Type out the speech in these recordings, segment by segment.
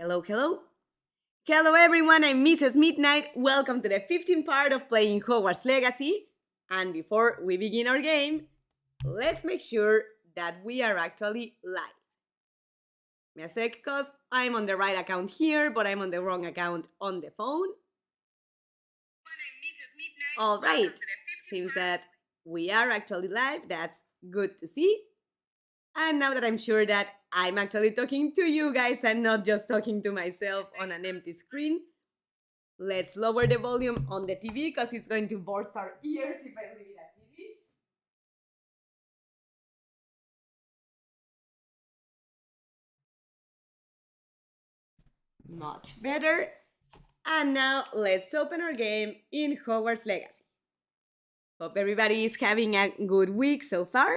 Hello, hello. Hello everyone, I'm Mrs. Midnight. Welcome to the 15th part of playing Hogwarts Legacy. And before we begin our game, let's make sure that we are actually live. Me a sec, because I'm on the right account here, but I'm on the wrong account on the phone. Alright, seems that we are actually live. That's good to see. And now that I'm sure that I'm actually talking to you guys and not just talking to myself on an empty screen, let's lower the volume on the TV because it's going to burst our ears if I leave it as it is. Much better. And now let's open our game in Hogwarts Legacy. Hope everybody is having a good week so far.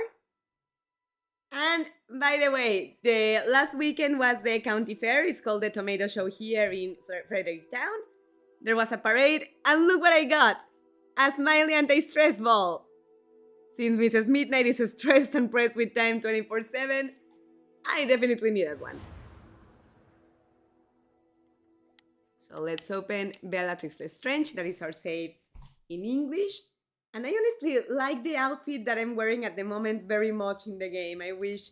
And by the way, the last weekend was the county fair. It's called the Tomato Show here in Fredericktown. There was a parade, and look what I got! A smiley anti-stress ball! Since Mrs. Midnight is stressed and pressed with time 24/7, I definitely needed one. So let's open Bellatrix Lestrange, that is our save in English. And I honestly like the outfit that I'm wearing at the moment very much in the game. I wish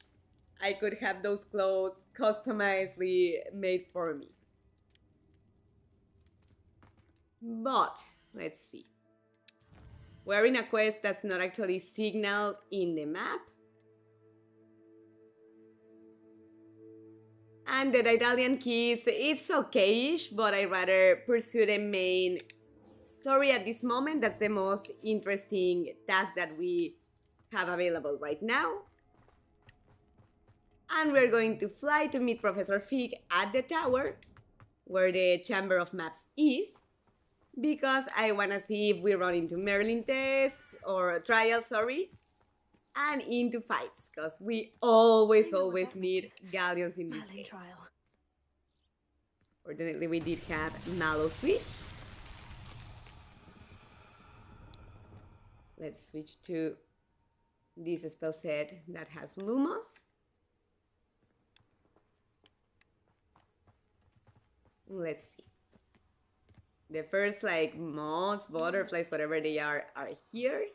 I could have those clothes customizedly made for me. But, let's see. We're in a quest that's not actually signaled in the map. And the Daedalian keys, it's okay-ish, but I'd rather pursue the main story at this moment. That's the most interesting task that we have available right now. And we're going to fly to meet Professor Fig at the tower, where the Chamber of Maps is, because I want to see if we run into Merlin tests or trials, and into fights, because we always need galleons in this game. Trial. Fortunately, we did have Mallow Suite. Let's switch to this spell set that has Lumos. Let's see. The first, moths, butterflies, whatever they are here.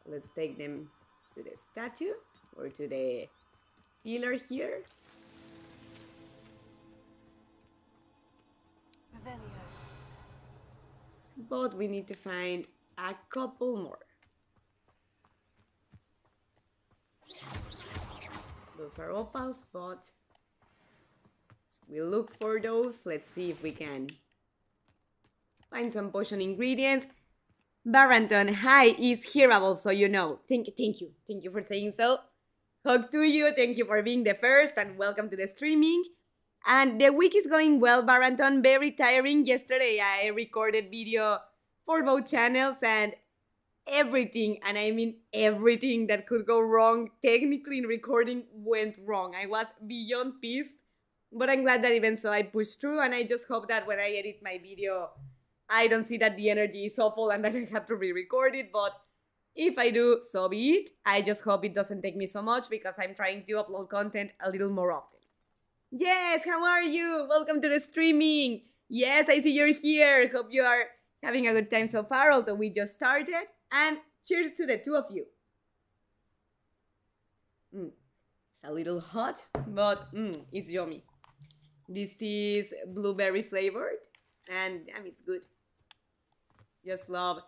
Let's take them to the statue or to the pillar here. Revelio. But we need to find a couple more. Those are opals, but we'll look for those. Let's see if we can find some potion ingredients. Barrington, hi, is hearable, so you know. Thank you. Thank you for saying so. Hug to you. Thank you for being the first, and welcome to the streaming. And the week is going well, Barrington. Very tiring. Yesterday, I recorded video for both channels, and everything, and I mean everything that could go wrong technically in recording went wrong. I was beyond pissed, but I'm glad that even so I pushed through, and I just hope that when I edit my video, I don't see that the energy is awful and that I have to re-record it, but if I do, so be it. I just hope it doesn't take me so much because I'm trying to upload content a little more often. Yes, how are you? Welcome to the streaming. Yes, I see you're here. Hope you are having a good time so far, although we just started. And cheers to the two of you. It's a little hot, but it's yummy. This tea is blueberry flavored, and it's good. Just love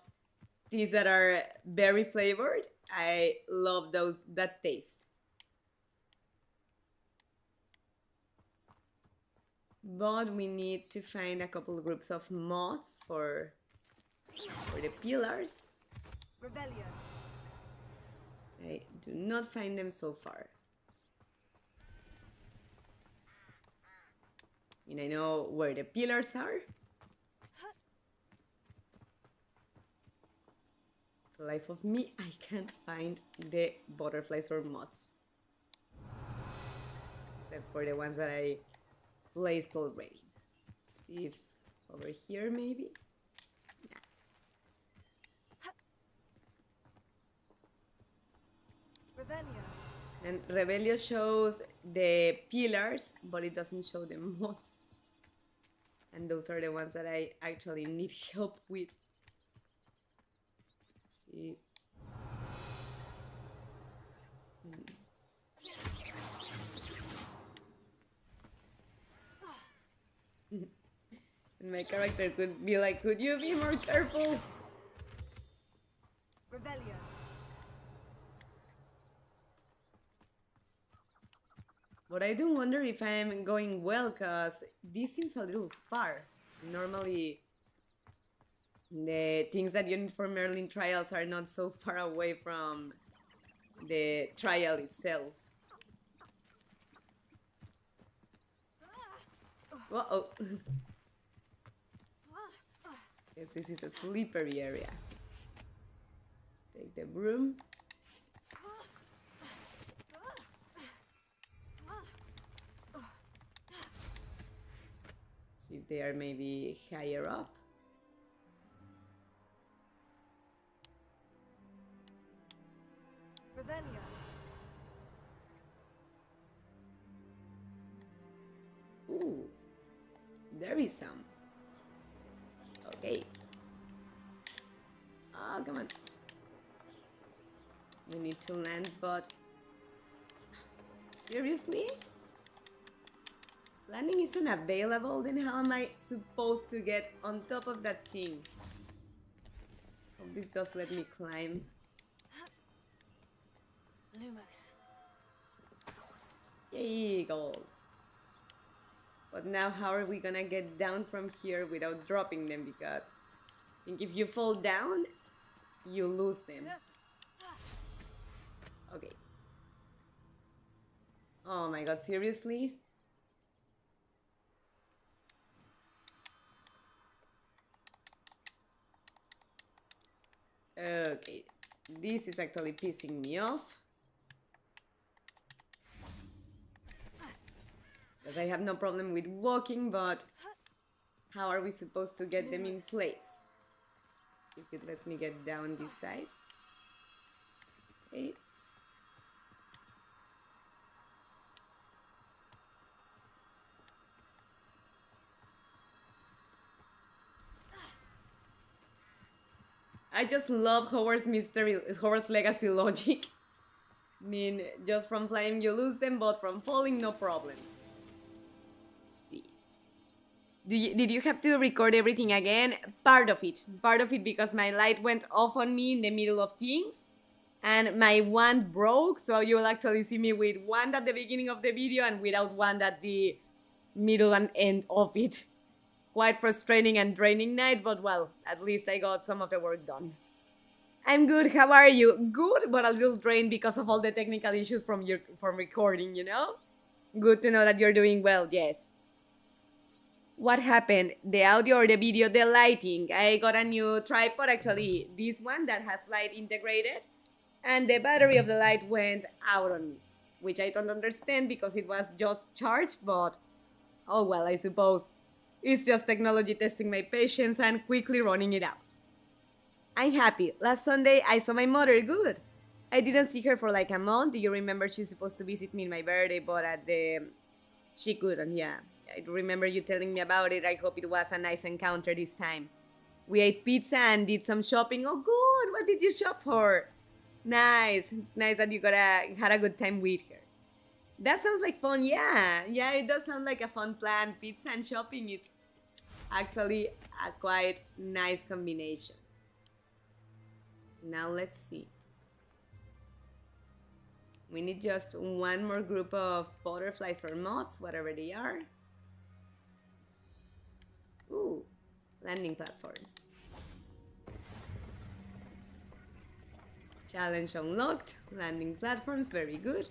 teas that are berry flavored. I love that taste. But we need to find a couple of groups of moths for the pillars. Revelio. I do not find them so far. I know where the pillars are. For the life of me, I can't find the butterflies or moths. Except for the ones that I placed already. Let's see if over here maybe. Revelio. And Rebellion shows the pillars, but it doesn't show the mods. And those are the ones that I actually need help with. Let's see. And my character could be like, could you be more careful? Rebellion. But I do wonder if I'm going well, because this seems a little far. Normally, the things that you need for Merlin trials are not so far away from the trial itself. Uh-oh. Yes, this is a slippery area. Let's take the broom. See if they are maybe higher up. Rebellion. Ooh, there is some. Okay. Oh, come on. We need to land, but... Seriously? Landing isn't available, then how am I supposed to get on top of that thing? Hope this does let me climb. Lumos. Yay, gold. But now how are we gonna get down from here without dropping them? Because I think if you fall down, you lose them. Okay. Oh my god, seriously? Okay, this is actually pissing me off. Because I have no problem with walking, but how are we supposed to get them in place? If it lets me get down this side. Okay. I just love Hogwarts Legacy logic. I mean, just from flying you lose them, but from falling, no problem. Let's see. Did you have to record everything again? Part of it because my light went off on me in the middle of things. And my wand broke, so you'll actually see me with wand at the beginning of the video and without wand at the middle and end of it. Quite frustrating and draining night, but well, at least I got some of the work done. I'm good, how are you? Good, but a little drained because of all the technical issues from recording, you know? Good to know that you're doing well, yes. What happened? The audio or the video? The lighting. I got a new tripod, actually, this one that has light integrated, and the battery of the light went out on me, which I don't understand because it was just charged, but oh well, I suppose. It's just technology testing my patience and quickly running it out. I'm happy. Last Sunday, I saw my mother. Good. I didn't see her for like a month. Do you remember she's supposed to visit me in my birthday, but she couldn't, yeah. I remember you telling me about it. I hope it was a nice encounter this time. We ate pizza and did some shopping. Oh, good. What did you shop for? Nice. It's nice that you had a good time with her. That sounds like fun, yeah. Yeah, it does sound like a fun plan. Pizza and shopping, it's actually a quite nice combination. Now let's see. We need just one more group of butterflies or moths, whatever they are. Ooh, landing platform. Challenge unlocked. Landing platforms, very good.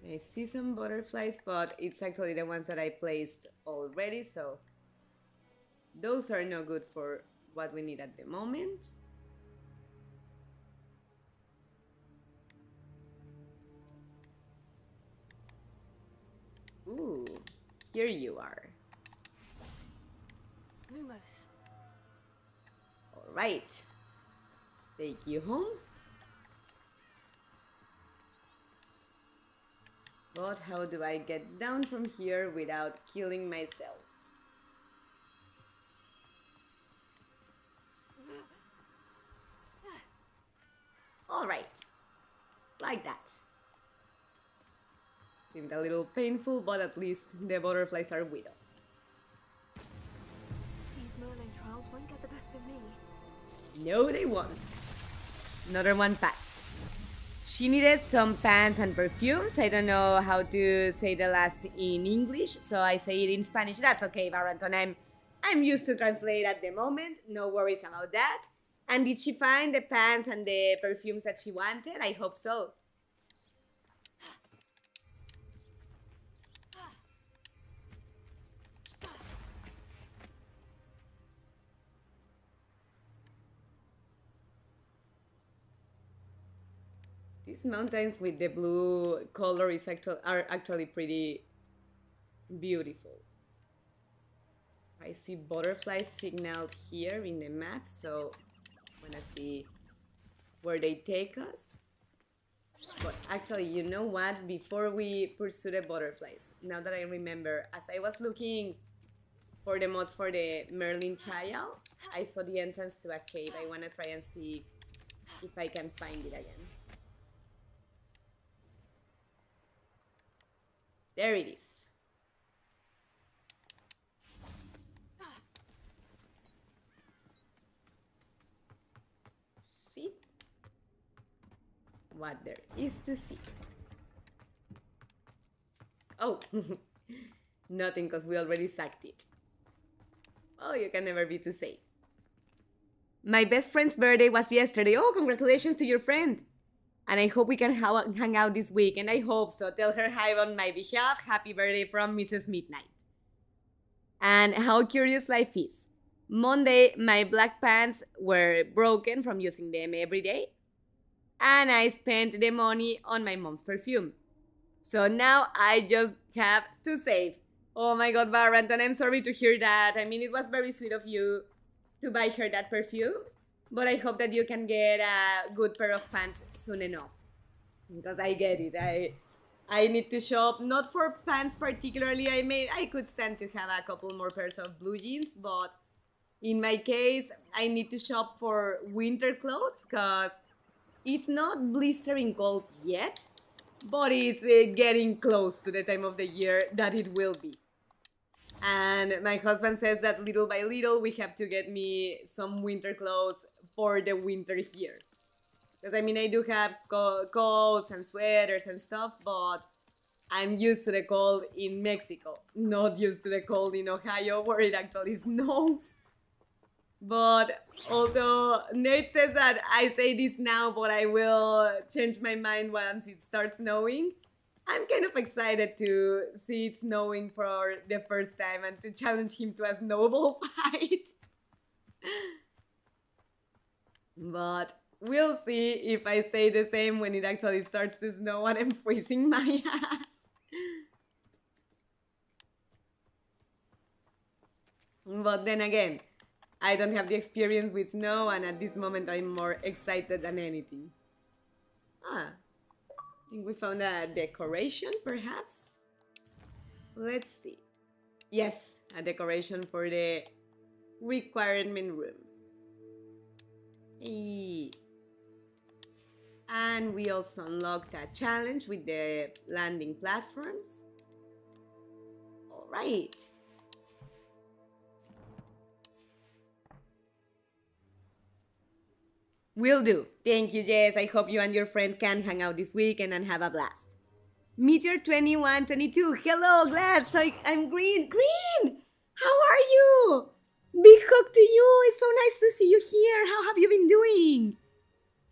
I see some butterflies, but it's actually the ones that I placed already, so those are no good for what we need at the moment. Ooh, here you are. Lumos. All right, let's take you home. But how do I get down from here without killing myself? Alright, like that. Seemed a little painful, but at least the butterflies are with us. These Merlin trials won't get the best of me. No, they won't. Another one passed. She needed some pants and perfumes. I don't know how to say the last in English, so I say it in Spanish. That's okay, Baranton. I'm used to translate at the moment. No worries about that. And did she find the pants and the perfumes that she wanted? I hope so. These mountains with the blue color are actually pretty beautiful. I see butterflies signaled here in the map, so I wanna see where they take us. But actually, you know what? Before we pursue the butterflies, now that I remember, as I was looking for the mods for the Merlin trial, I saw the entrance to a cave. I wanna try and see if I can find it again. There it is. See what there is to see. Oh, nothing, because we already sacked it. Oh, you can never be too safe. My best friend's birthday was yesterday. Oh, congratulations to your friend. And I hope we can hang out this week, and I hope so. Tell her hi on my behalf. Happy birthday from Mrs. Midnight. And how curious life is. Monday, my black pants were broken from using them every day, and I spent the money on my mom's perfume. So now I just have to save. Oh my god, Barrington, I'm sorry to hear that. I mean, it was very sweet of you to buy her that perfume, but I hope that you can get a good pair of pants soon enough. Because I get it. I need to shop, not for pants particularly. I could stand to have a couple more pairs of blue jeans, but in my case, I need to shop for winter clothes because it's not blistering cold yet, but it's getting close to the time of the year that it will be. And my husband says that little by little we have to get me some winter clothes for the winter here. Because I mean, I do have coats and sweaters and stuff, but I'm used to the cold in Mexico, not used to the cold in Ohio where it actually snows. But although Nate says that I say this now, but I will change my mind once it starts snowing, I'm kind of excited to see it snowing for the first time and to challenge him to a snowball fight. But we'll see if I say the same when it actually starts to snow and I'm freezing my ass. But then again, I don't have the experience with snow, and at this moment I'm more excited than anything. I think we found a decoration, perhaps? Let's see. Yes, a decoration for the requirement room. Hey. And we also unlocked a challenge with the landing platforms. All right. Will do. Thank you, Jess. I hope you and your friend can hang out this weekend and have a blast. Meteor 2122. Hello, Glass. I'm Green. Green! How are you? Big hug to you. It's so nice to see you here. How have you been doing?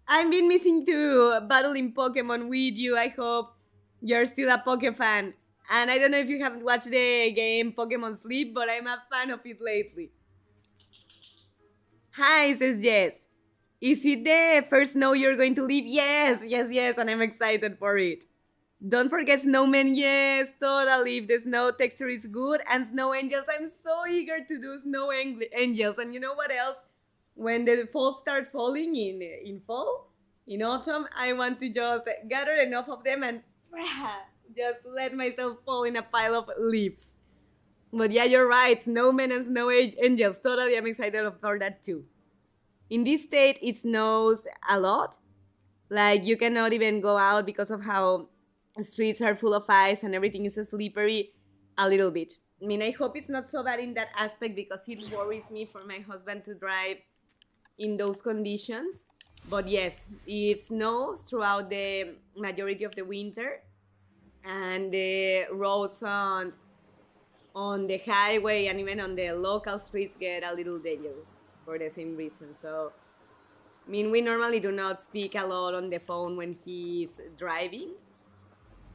I've been missing to battling Pokemon with you. I hope you're still a Poke fan. And I don't know if you haven't watched the game Pokemon Sleep, but I'm a fan of it lately. Hi, says Jess. Is it the first snow you're going to leave? Yes, and I'm excited for it. Don't forget snowmen, yes, totally. If the snow texture is good, and snow angels, I'm so eager to do snow angels. And you know what else? When the fall start falling in autumn, I want to just gather enough of them and Just let myself fall in a pile of leaves. But yeah, you're right. Snowmen and snow angels. Totally, I'm excited for that too. In this state, it snows a lot. Like, you cannot even go out because of how streets are full of ice and everything is slippery a little bit. I mean, I hope it's not so bad in that aspect because it worries me for my husband to drive in those conditions. But yes, it snows throughout the majority of the winter, and the roads on the highway and even on the local streets get a little dangerous for the same reason. So, I mean, we normally do not speak a lot on the phone when he's driving,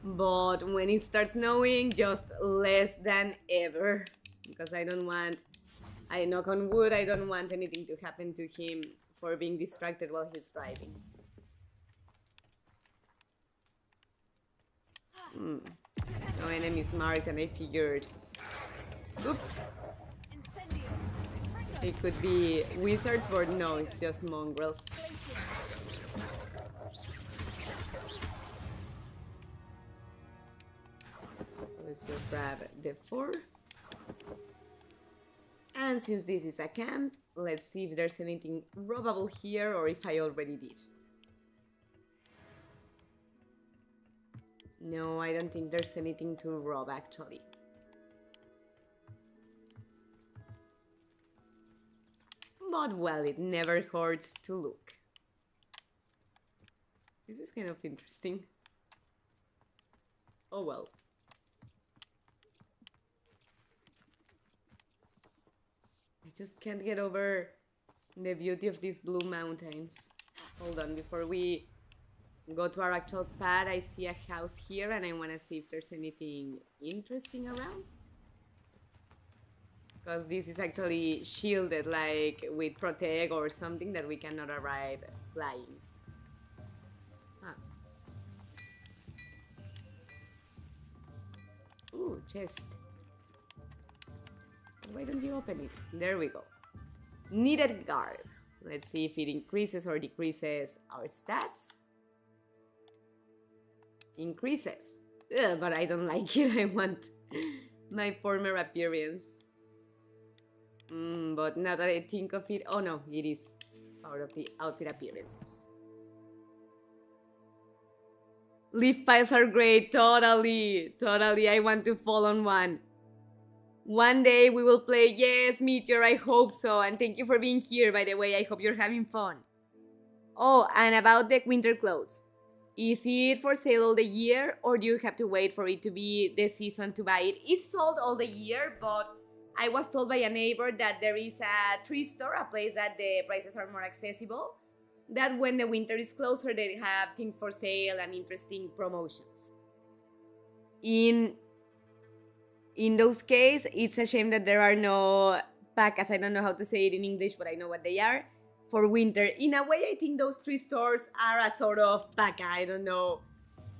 but when it starts snowing, just less than ever. Because I knock on wood, I don't want anything to happen to him for being distracted while he's driving. So enemies marked, and I figured, oops, it could be wizards, but no, it's just mongrels. Let's just grab the 4. And since this is a camp, let's see if there's anything robbable here or if I already did. No, I don't think there's anything to rob actually. But well, it never hurts to look. This is kind of interesting. Oh well. I just can't get over the beauty of these blue mountains. Hold on, before we go to our actual pad, I see a house here and I want to see if there's anything interesting around. Because this is actually shielded, like with Protect or something, that we cannot arrive flying. Huh. Ooh, chest. Why don't you open it? There we go. Needed garb. Let's see if it increases or decreases our stats. Increases. Ugh, but I don't like it. I want my former appearance. But now that I think of it, oh no, it is part of the outfit appearances. Leaf piles are great, totally. I want to fall on one. One day we will play, yes, Meteor, I hope so. And thank you for being here, by the way, I hope you're having fun. Oh, and about the winter clothes. Is it for sale all the year, or do you have to wait for it to be the season to buy it? It's sold all the year, but I was told by a neighbor that there is a thrift store, a place that the prices are more accessible, that when the winter is closer, they have things for sale and interesting promotions. In those cases, it's a shame that there are no packas. I don't know how to say it in English, but I know what they are. For winter. In a way, I think those thrift stores are a sort of packa. I don't know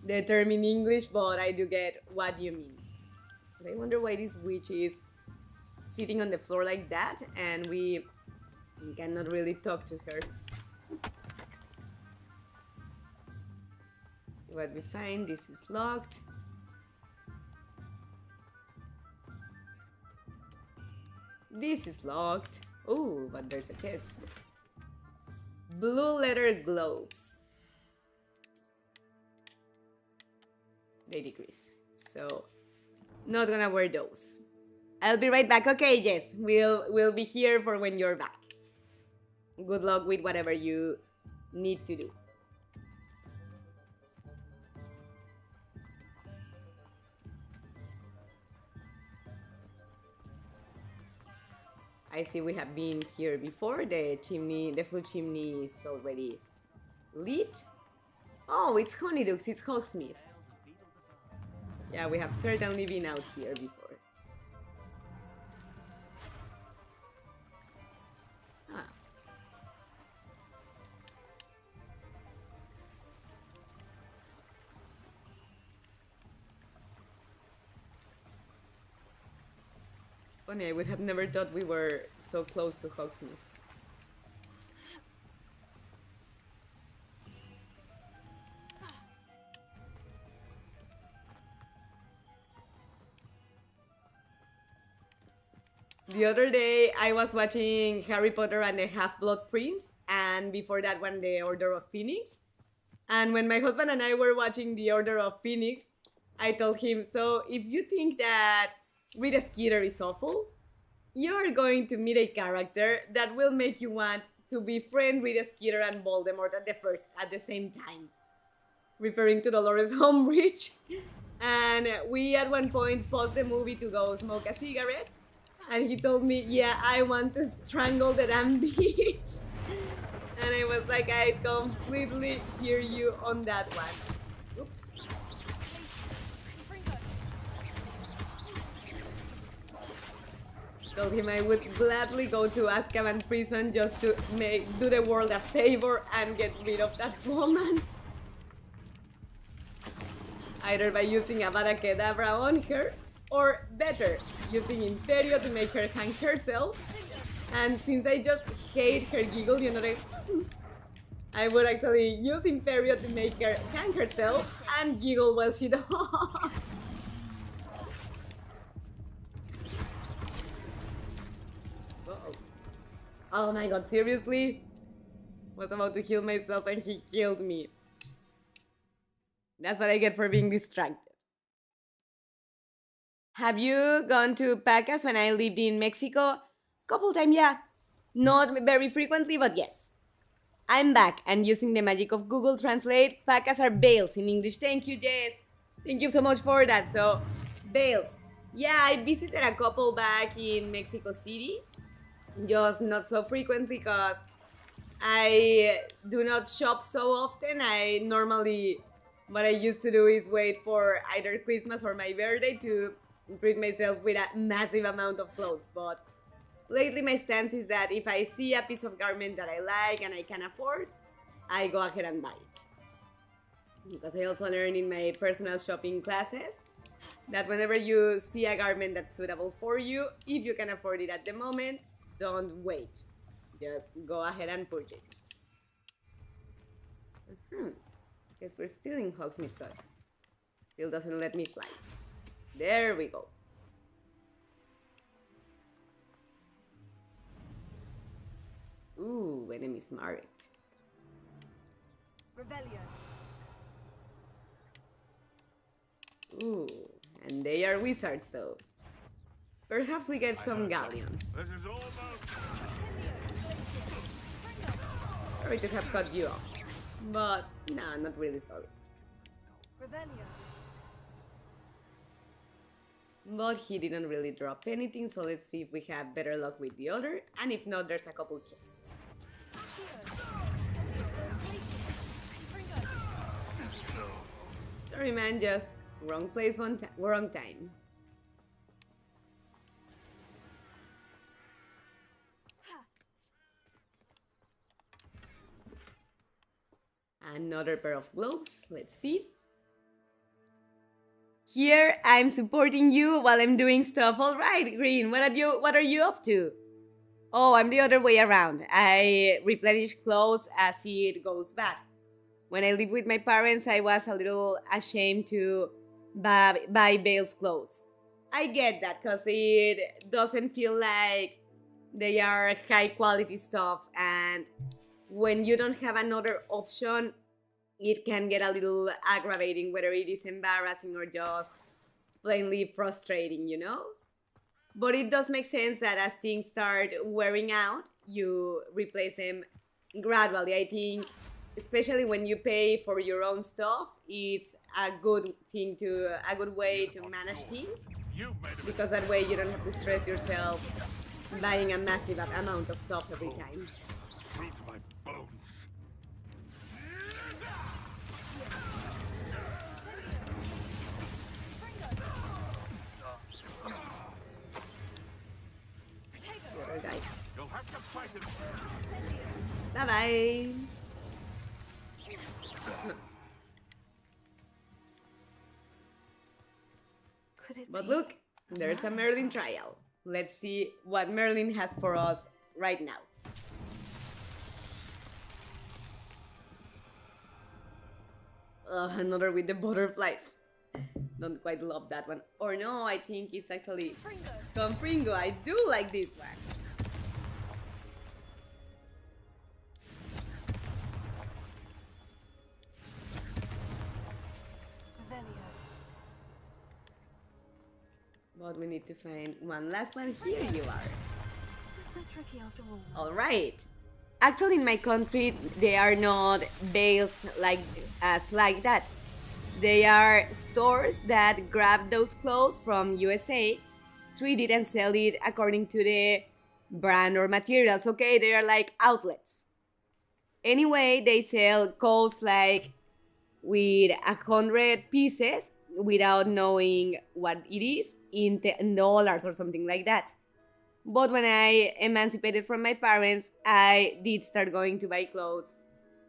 the term in English, but I do get what you mean. But I wonder why this witch is sitting on the floor like that, and we cannot really talk to her. What we find, this is locked. This is locked. Oh, but there's a chest. Blue leather gloves. They decrease. So, not gonna wear those. I'll be right back. Okay, Jess. We'll be here for when you're back. Good luck with whatever you need to do. I see we have been here before. The flue chimney is already lit. Oh, it's Honeydukes, it's Hogsmeade. Yeah, we have certainly been out here before. Huh. Funny, I would have never thought we were so close to Hogsmeade. The other day, I was watching Harry Potter and the Half-Blood Prince, and before that one, The Order of Phoenix. And when my husband and I were watching The Order of Phoenix, I told him, so if you think that Rita Skeeter is awful, you are going to meet a character that will make you want to befriend Rita Skeeter and Voldemort at the same time. Referring to Dolores Umbridge. And we at one point paused the movie to go smoke a cigarette. And he told me, yeah, I want to strangle the damn bitch. And I was like, I completely hear you on that one. Oops. Told him I would gladly go to Azkaban prison just to do the world a favor and get rid of that woman. Either by using Avada Kedavra on her, or better, using Imperio to make her hang herself. And since I just hate her giggle, you know, I would actually use Imperio to make her hang herself and giggle while she does. Uh-oh. Oh my god, seriously? Was about to heal myself and he killed me. That's what I get for being distracted. Have you gone to Pacas when I lived in Mexico? Couple times, yeah. Not very frequently, but yes. I'm back and using the magic of Google Translate, Pacas are bales in English. Thank you, Jess. Thank you so much for that. So, bales. Yeah, I visited a couple back in Mexico City. Just not so frequently because I do not shop so often. What I used to do is wait for either Christmas or my birthday to treat myself with a massive amount of clothes. But lately my stance is that if I see a piece of garment that I like and I can afford, I go ahead and buy it. Because I also learned in my personal shopping classes that whenever you see a garment that's suitable for you, if you can afford it at the moment, don't wait. Just go ahead and purchase it. Guess we're still in Hogsmeade Coast. Still doesn't let me fly. There we go. Ooh, enemies marked. Revelio. Ooh, and they are wizards, so perhaps we get some galleons. This is almost. Sorry to have cut you off, but nah, not really sorry. Revelio. But he didn't really drop anything, so let's see if we have better luck with the other, and if not, there's a couple chests. Sorry man, just wrong place, wrong time. Another pair of gloves, let's see. Here I'm supporting you while I'm doing stuff. All right, Green, what are you up to? Oh, I'm the other way around. I replenish clothes as it goes bad. When I lived with my parents, I was a little ashamed to buy Bale's clothes. I get that because it doesn't feel like they are high quality stuff, and when you don't have another option, it can get a little aggravating, whether it is embarrassing or just plainly frustrating, you know? But it does make sense that as things start wearing out, you replace them gradually. I think, especially when you pay for your own stuff, it's a good way to manage things. Because that way you don't have to stress yourself buying a massive amount of stuff every time. Through to my bones. The other guy. You'll have to fight it. Bye-bye. Could it But be? look, there's a Merlin trial. Let's see what Merlin has for us right now. Another with the butterflies. Don't quite love that one. Or no, I think it's actually Fringo. Confringo. I do like this one. Revelio. But we need to find one last one. Here you are. So tricky after all. All right. Actually, in my country, they are not bales like that. They are stores that grab those clothes from USA, treat it and sell it according to the brand or materials. Okay, they are like outlets. Anyway, they sell coats like with 100 pieces without knowing what it is in dollars or something like that. But when I emancipated from my parents, I did start going to buy clothes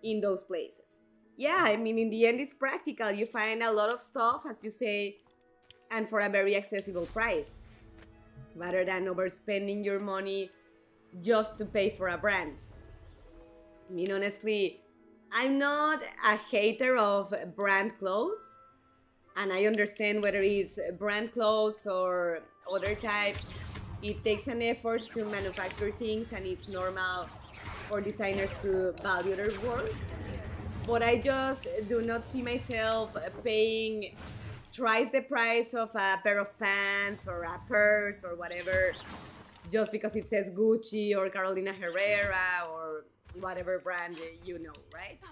in those places. Yeah, I mean, in the end, it's practical. You find a lot of stuff, as you say, and for a very accessible price, rather than overspending your money just to pay for a brand. I mean, honestly, I'm not a hater of brand clothes, and I understand whether it's brand clothes or other types. It takes an effort to manufacture things, and it's normal for designers to value their work. But I just do not see myself paying twice the price of a pair of pants or a purse or whatever just because it says Gucci or Carolina Herrera or whatever brand you know, right?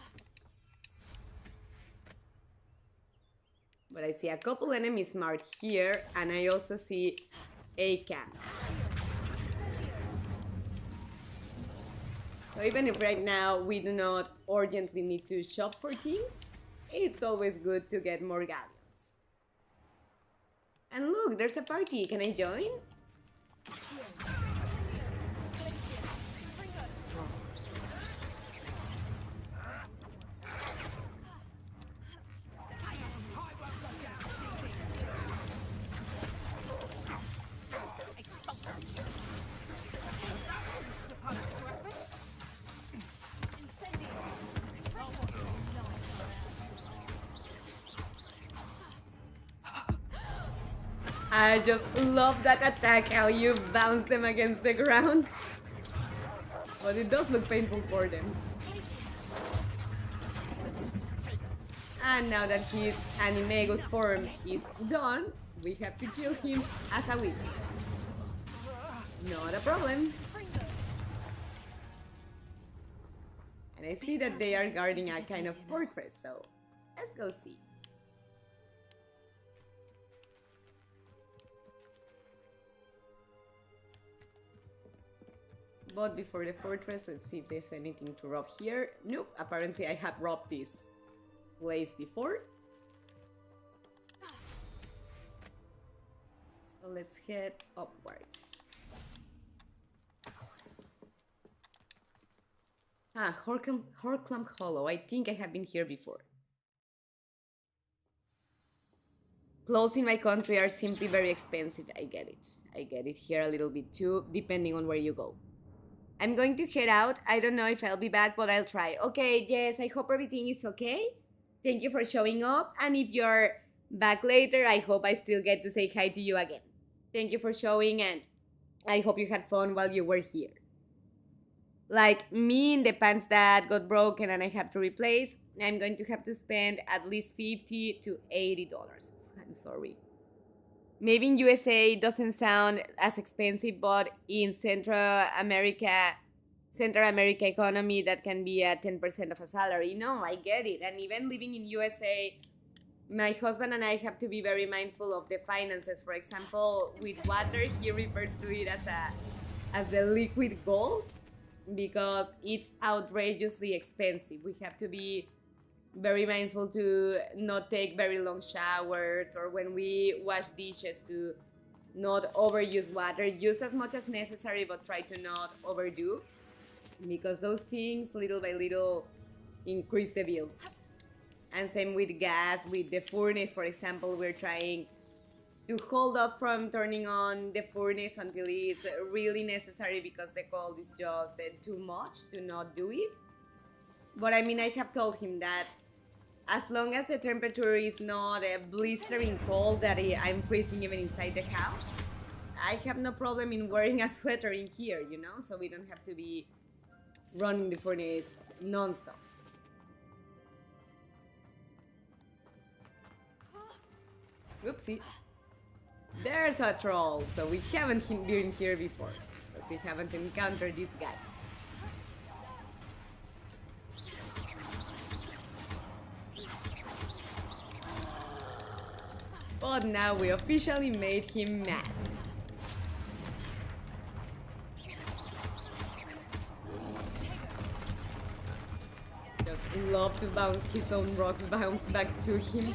But I see a couple enemies marked here, and I also see a camp. So even if right now we do not urgently need to shop for things, it's always good to get more galleons. And look, there's a party. Can I join? I just love that attack, how you bounce them against the ground. But it does look painful for them. And now that his Animagus form is done, we have to kill him as a wizard. Not a problem. And I see that they are guarding a kind of fortress, so let's go see. But before the fortress, let's see if there's anything to rob here. Nope, apparently I have robbed this place before. So let's head upwards. Ah, Horclump Hollow. I think I have been here before. Clothes in my country are simply very expensive. I get it. I get it here a little bit too, depending on where you go. I'm going to head out. I don't know if I'll be back, but I'll try. Okay, Jess, I hope everything is okay. Thank you for showing up. And if you're back later, I hope I still get to say hi to you again. Thank you for showing, and I hope you had fun while you were here. Like me in the pants that got broken and I have to replace, I'm going to have to spend at least $50 to $80. I'm sorry. Maybe in USA it doesn't sound as expensive, but in Central America economy, that can be at 10% of a salary. No, I get it. And even living in USA, my husband and I have to be very mindful of the finances. For example, with water, he refers to it as the liquid gold because it's outrageously expensive. We have to be very mindful to not take very long showers, or when we wash dishes to not overuse water. Use as much as necessary, but try to not overdo, because those things little by little increase the bills. And same with gas. With the furnace, for example, we're trying to hold off from turning on the furnace until it's really necessary, because the cold is just too much to not do it. But I mean, I have told him that As long as the temperature is not blistering cold that I'm freezing even inside the house, I have no problem in wearing a sweater in here, you know, so we don't have to be running the furnace non-stop. Oopsie. There's a troll, so we haven't been here before, because we haven't encountered this guy. But now we officially made him mad. Just love to bounce his own rocks back to him.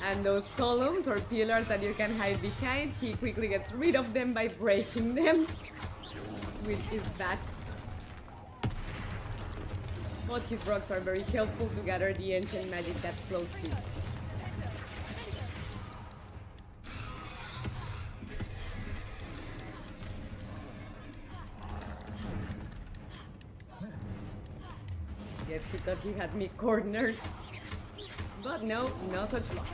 And those columns or pillars that you can hide behind, he quickly gets rid of them by breaking them with his bat. But his rocks are very helpful to gather the ancient magic that's close to you. Yes, he thought he had me cornered. But no, no such luck.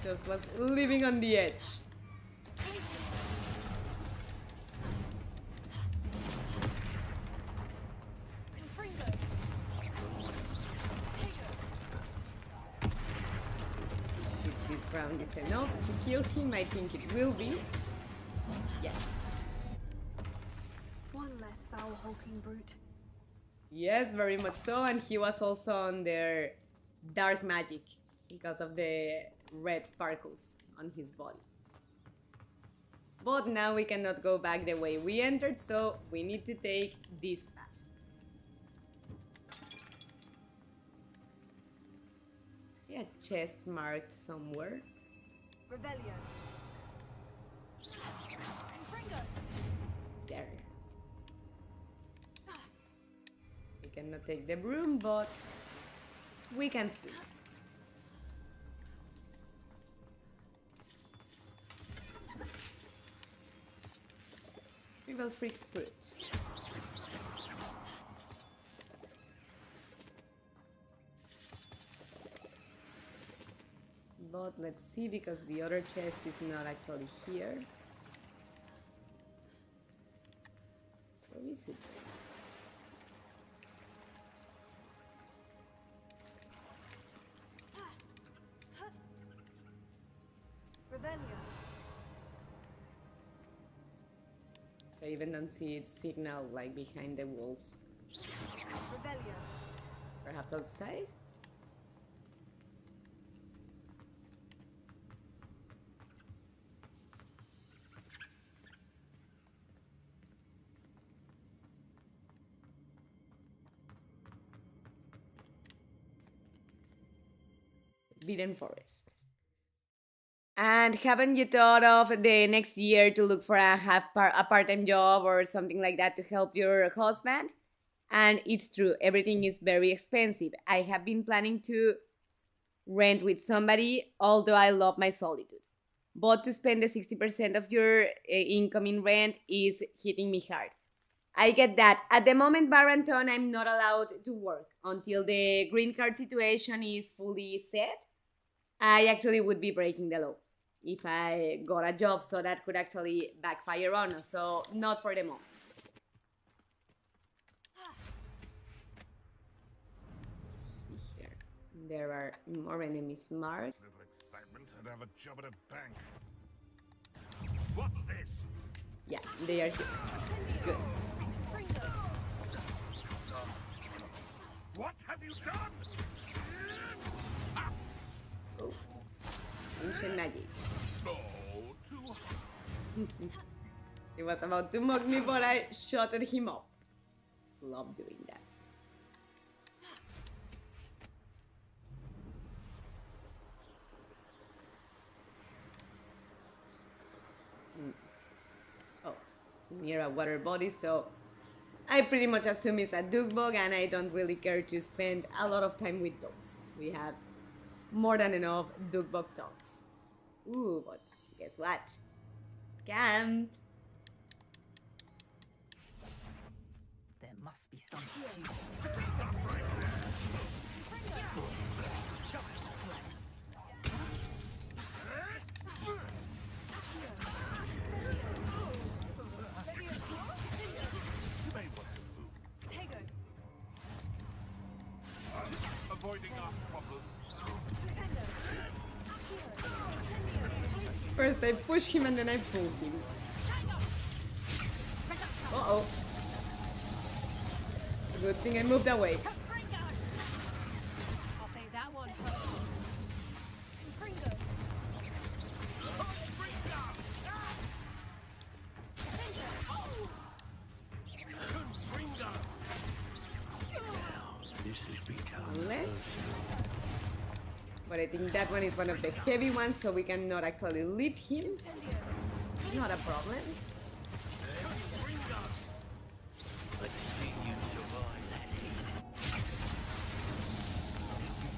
Just was living on the edge. If this round is enough to kill him, I think it will be. Yes. One less foul hulking brute. Yes, very much so, and he was also on their dark magic because of the red sparkles on his body. But now we cannot go back the way we entered, so we need to take this path. See a chest marked somewhere? Revelio. Confringo. There. We cannot take the broom, but we can swim. We will freak fruit. But let's see, because the other chest is not actually here. Where is it? Revelio. So I even don't see its signal like behind the walls. Revelio. Perhaps outside? Forbidden Forest. And haven't you thought of the next year to look for a part-time job or something like that to help your husband? And it's true, everything is very expensive. I have been planning to rent with somebody, although I love my solitude. But to spend the 60% of your income in rent is hitting me hard. I get that. At the moment, Barrington, I'm not allowed to work until the green card situation is fully set. I actually would be breaking the law if I got a job, so that could actually backfire on us. So not for the moment. Let's see here. There are more enemies marked. Little excitement, I'd have a job at a bank. What's this? Yeah, they are here. Good. What have you done? Oh. Ancient magic. No, too He was about to mock me, but I shotted him off. Love doing that. near a water body, so I pretty much assume it's a duck bug, and I don't really care to spend a lot of time with those. We have more than enough duck bug talks. Ooh, but guess what? Camp! There must be some You may want to move. Tego. Avoiding our problems. Stupendo. Accio. First I push him and then I pull him. Uh-oh. Good thing I moved away. I'll think that one hurt. Fringo. This has become Unless... But I think that one is one of the heavy ones, so we cannot actually lift him. Not a problem. let's see you survive that heat.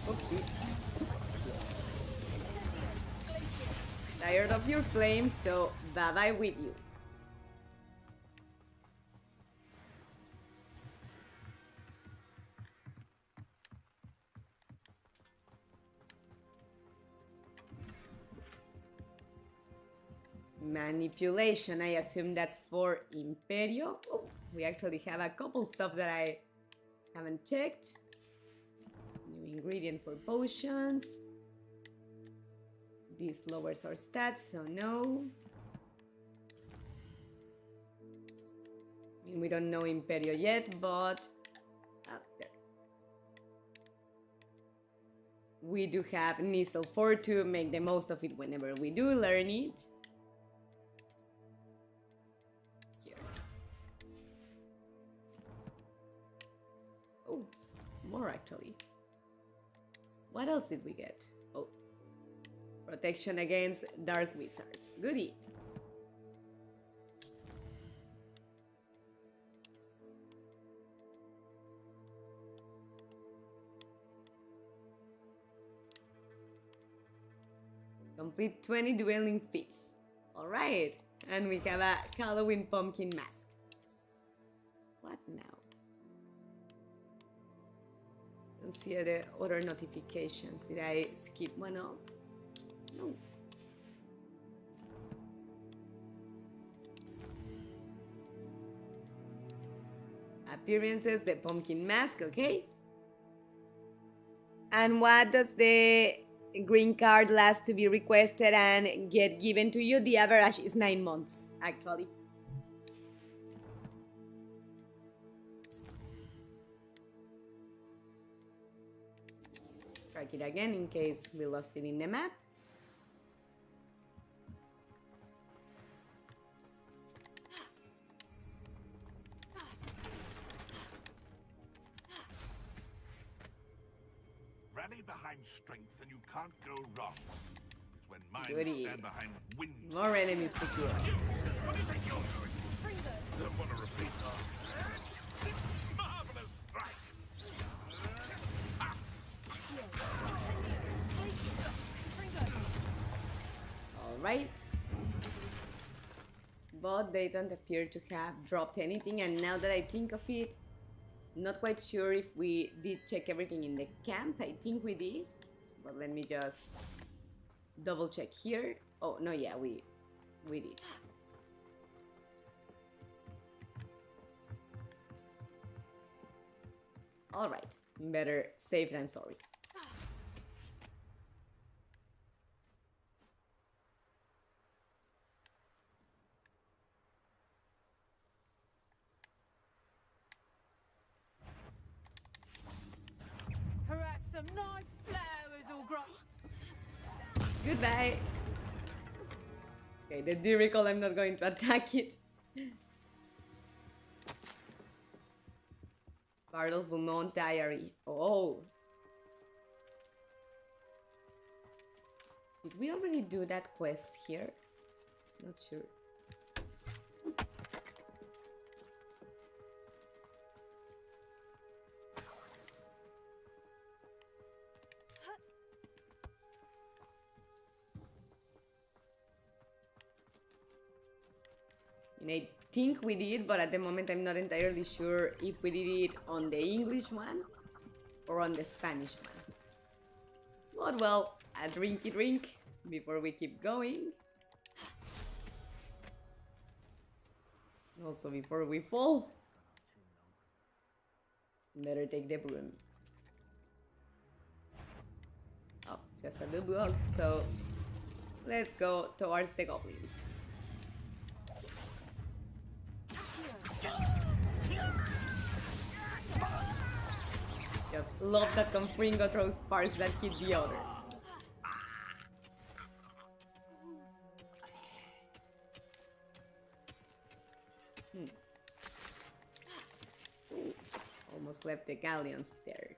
Oopsie. Tired of your flames, so bye-bye with you. Manipulation, I assume that's for Imperio. Oh, we actually have a couple stuff that I haven't checked. New ingredient for potions. This lowers our stats, so no. I mean, we don't know Imperio yet, but there. We do have Nistel 4 to make the most of it whenever we do learn it. Here. Oh, more actually. What else did we get? Oh, protection against dark wizards. Goodie. Complete 20 dueling feats. Alright. And we have a Halloween pumpkin mask. What now? Don't see the other notifications. Did I skip one up? No. Appearances, the pumpkin mask, okay? And what does the green card last to be requested and get given to you? The average is 9 months, actually. Strike it again in case we lost it in the map. Rally behind strength and you can't go wrong. It's when minds Goody. stand behind winds. More enemies to kill. What do you think you're doing? Fringo. Don't want to repeat that. Marvelous strike. Alright. But they don't appear to have dropped anything, and now that I think of it, not quite sure if we did check everything in the camp. I think we did, but let me just double check here. Oh no, yeah, we did. Alright, better safe than sorry. Perhaps some nice flowers will grow. Goodbye. Okay, the Dirical, I'm not going to attack it. Part of Beaumont Diary. Oh. Did we already do that quest here? Not sure. And I think we did, but at the moment I'm not entirely sure if we did it on the English one or on the Spanish one. But well, a drinky drink before we keep going. Also before we fall. Better take the broom. Oh, it's just a double block, so let's go towards the goblins. Just love that Confringo throws sparks that hit the others. Ooh, almost left the galleons there.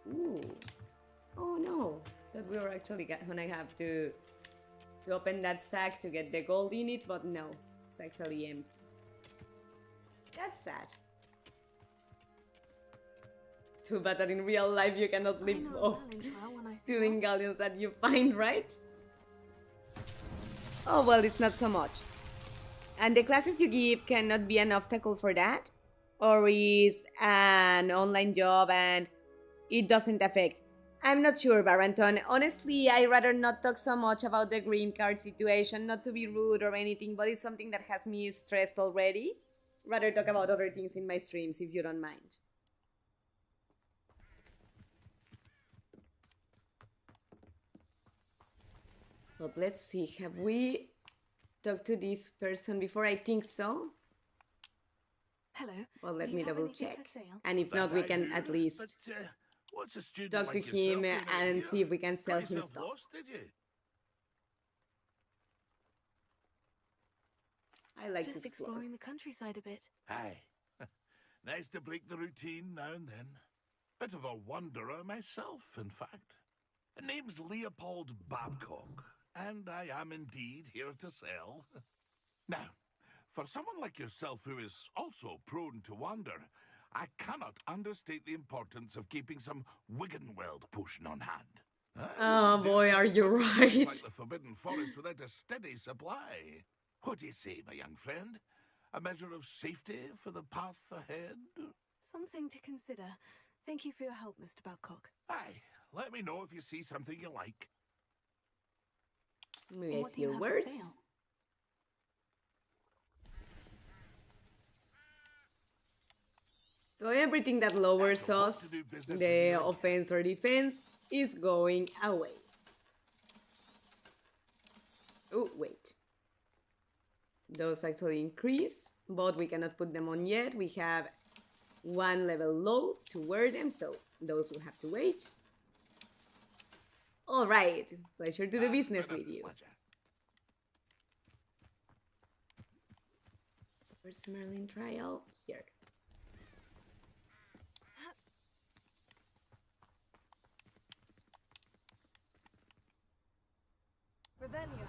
Ooh. Oh no, that we were actually gonna have to open that sack to get the gold in it, but no, it's actually empty. That's sad. Too bad that in real life you cannot live off stealing galleons that you find, right? Oh well, it's not so much. And the classes you give cannot be an obstacle for that? Or is an online job and it doesn't affect? I'm not sure, Baranton. Honestly, I'd rather not talk so much about the green card situation, not to be rude or anything, but it's something that has me stressed already. Rather talk about other things in my streams, if you don't mind. But let's see, have we talked to this person before? I think so. Hello. Well, let Do me you have double anything check. for sale? And if That not, we I can do, at least But, what's a student talk to like yourself him doing out and here? see if we can sell Got him yourself stuff. lost, did you? I like Just to explore. exploring the countryside a bit. Aye. Nice to break the routine now and then. Bit of a wanderer myself, in fact. Name's Leopold Babcock, and I am indeed here to sell. Now, for someone like yourself who is also prone to wander, I cannot understate the importance of keeping some Wiggenweld potion on hand. Oh boy, are you right? Like the Forbidden Forest without a steady supply. What do you say, my young friend? A measure of safety for the path ahead? Something to consider. Thank you for your help, Mr. Babcock. Aye, let me know if you see something you like. May I What see do you your have for words? sale? So everything that lowers I hope us, to do business with the you. offense or defense, is going away. Oh, wait. Those actually increase, but we cannot put them on yet. We have one level low to wear them, so those will have to wait. All right, pleasure to do business with you. Pleasure. Where's Merlin trial? Here. Revelio.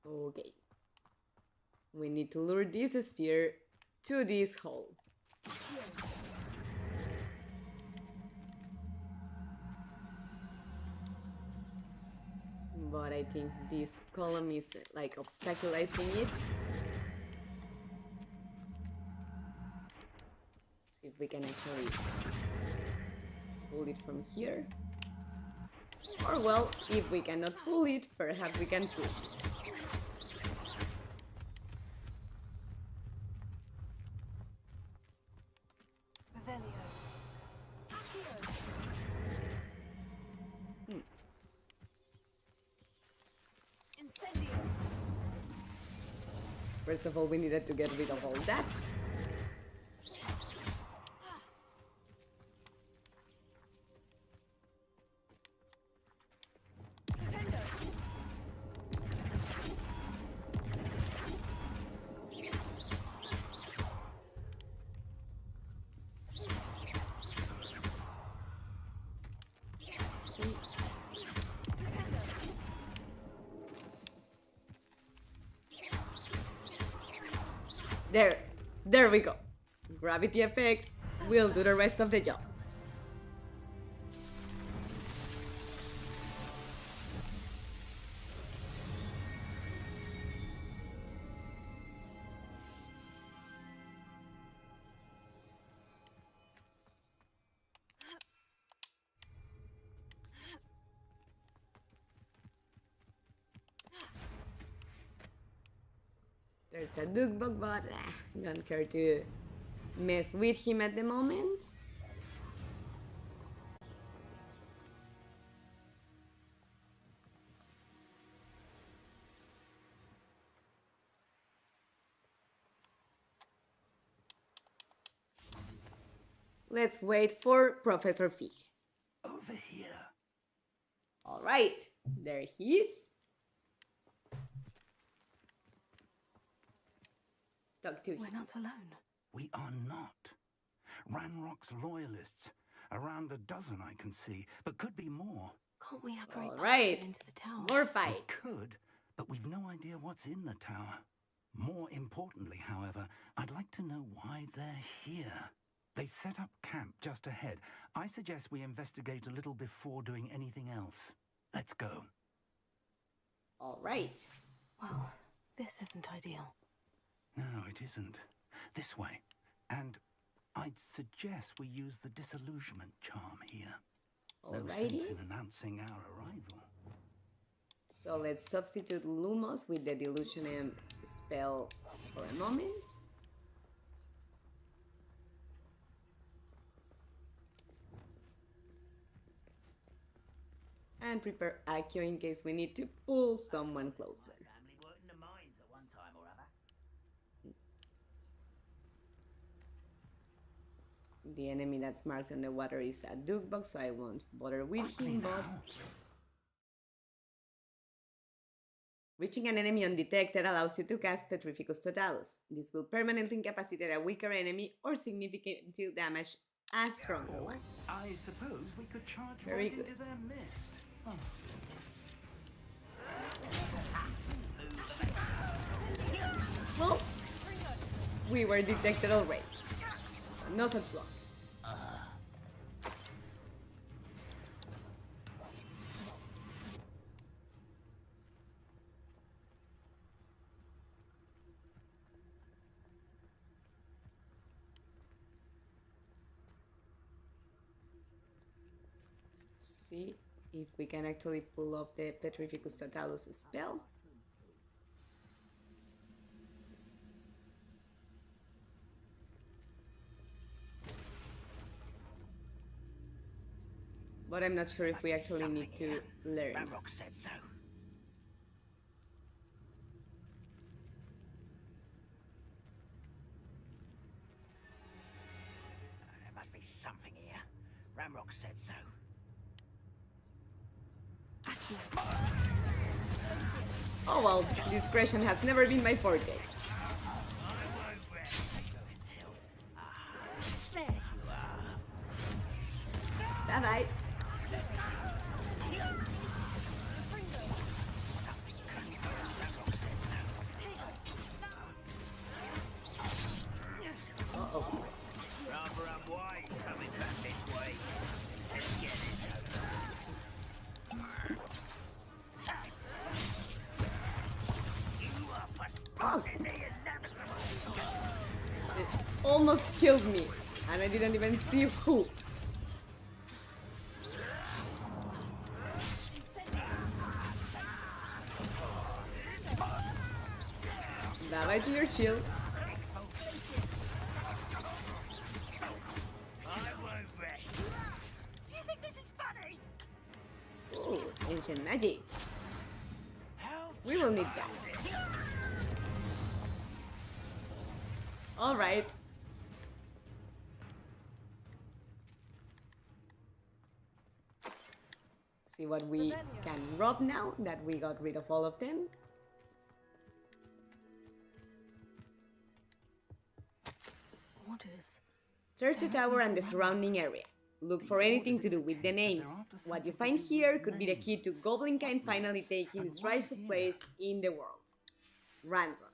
Okay. We need to lure this sphere to this hole. But I think this column is like obstaculizing it. See if we can actually pull it from here. Or well, if we cannot pull it, perhaps we can push it. Revelio. Incendio. First of all, we needed to get rid of all that. There we go. Gravity effect will do the rest of the job. There's a Dugbug, but don't care to mess with him at the moment. Let's wait for Professor Fig. Over here. All right, there he is. Talk to We're him. not alone. We are not. Ranrock's loyalists. Around a dozen I can see, but could be more. Can't we operate All past right, them into the tower? more We fight. could, but we've no idea what's in the tower. More importantly, however, I'd like to know why they're here. They've set up camp just ahead. I suggest we investigate a little before doing anything else. Let's go. All right. Well, this isn't ideal. No, it isn't. This way. And I'd suggest we use the disillusionment charm here. No sense Alrighty. in announcing our arrival. So let's substitute Lumos with the Delusion spell for a moment. And prepare Accio in case we need to pull someone closer. Family worked in the mines at one time or other. The enemy that's marked on the water is a Dugbug, so I won't bother with Quickly him, now. but... Reaching an enemy undetected allows you to cast Petrificus Totalus. This will permanently incapacitate a weaker enemy or significant deal damage a stronger one. I suppose we could charge Very right good. into their midst. Oh. Well, we were detected already. So no such luck. See if we can actually pull off the Petrificus Totalus spell. But I'm not sure if we actually need to learn. Ranrock said so. There must be something here. Ranrock said so. Oh well, discretion has never been my forte. Until... there you are. Bye bye. Uh-oh. Rather unwise coming back this way. Let's get this over. You are postponing the inevitable. It almost killed me, and I didn't even see who. Bye-bye to your shield. I won't rest. Do you think this is funny? Ooh, ancient magic. How We will need that. Alright. See what we can rob now that we got rid of all of them. Orders. Search the tower and the surrounding area. Look for anything to do with the names. What you find here could be the key to Goblinkind finally taking its rightful place in the world. Ranrock.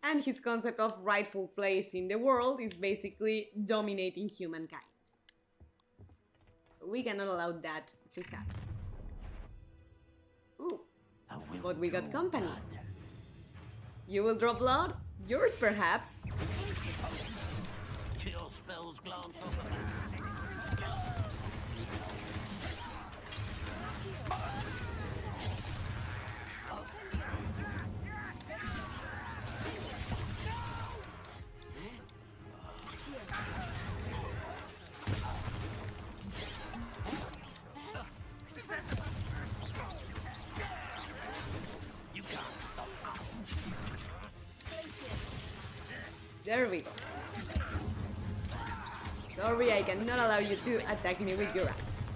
And his concept of rightful place in the world is basically dominating humankind. We cannot allow that to happen. Ooh, I will but we got draw company. blood. You will draw blood? Yours, perhaps. Cure spells glance off of that. You can't stop us. There we go. Sorry, I cannot allow you to attack me with your axe.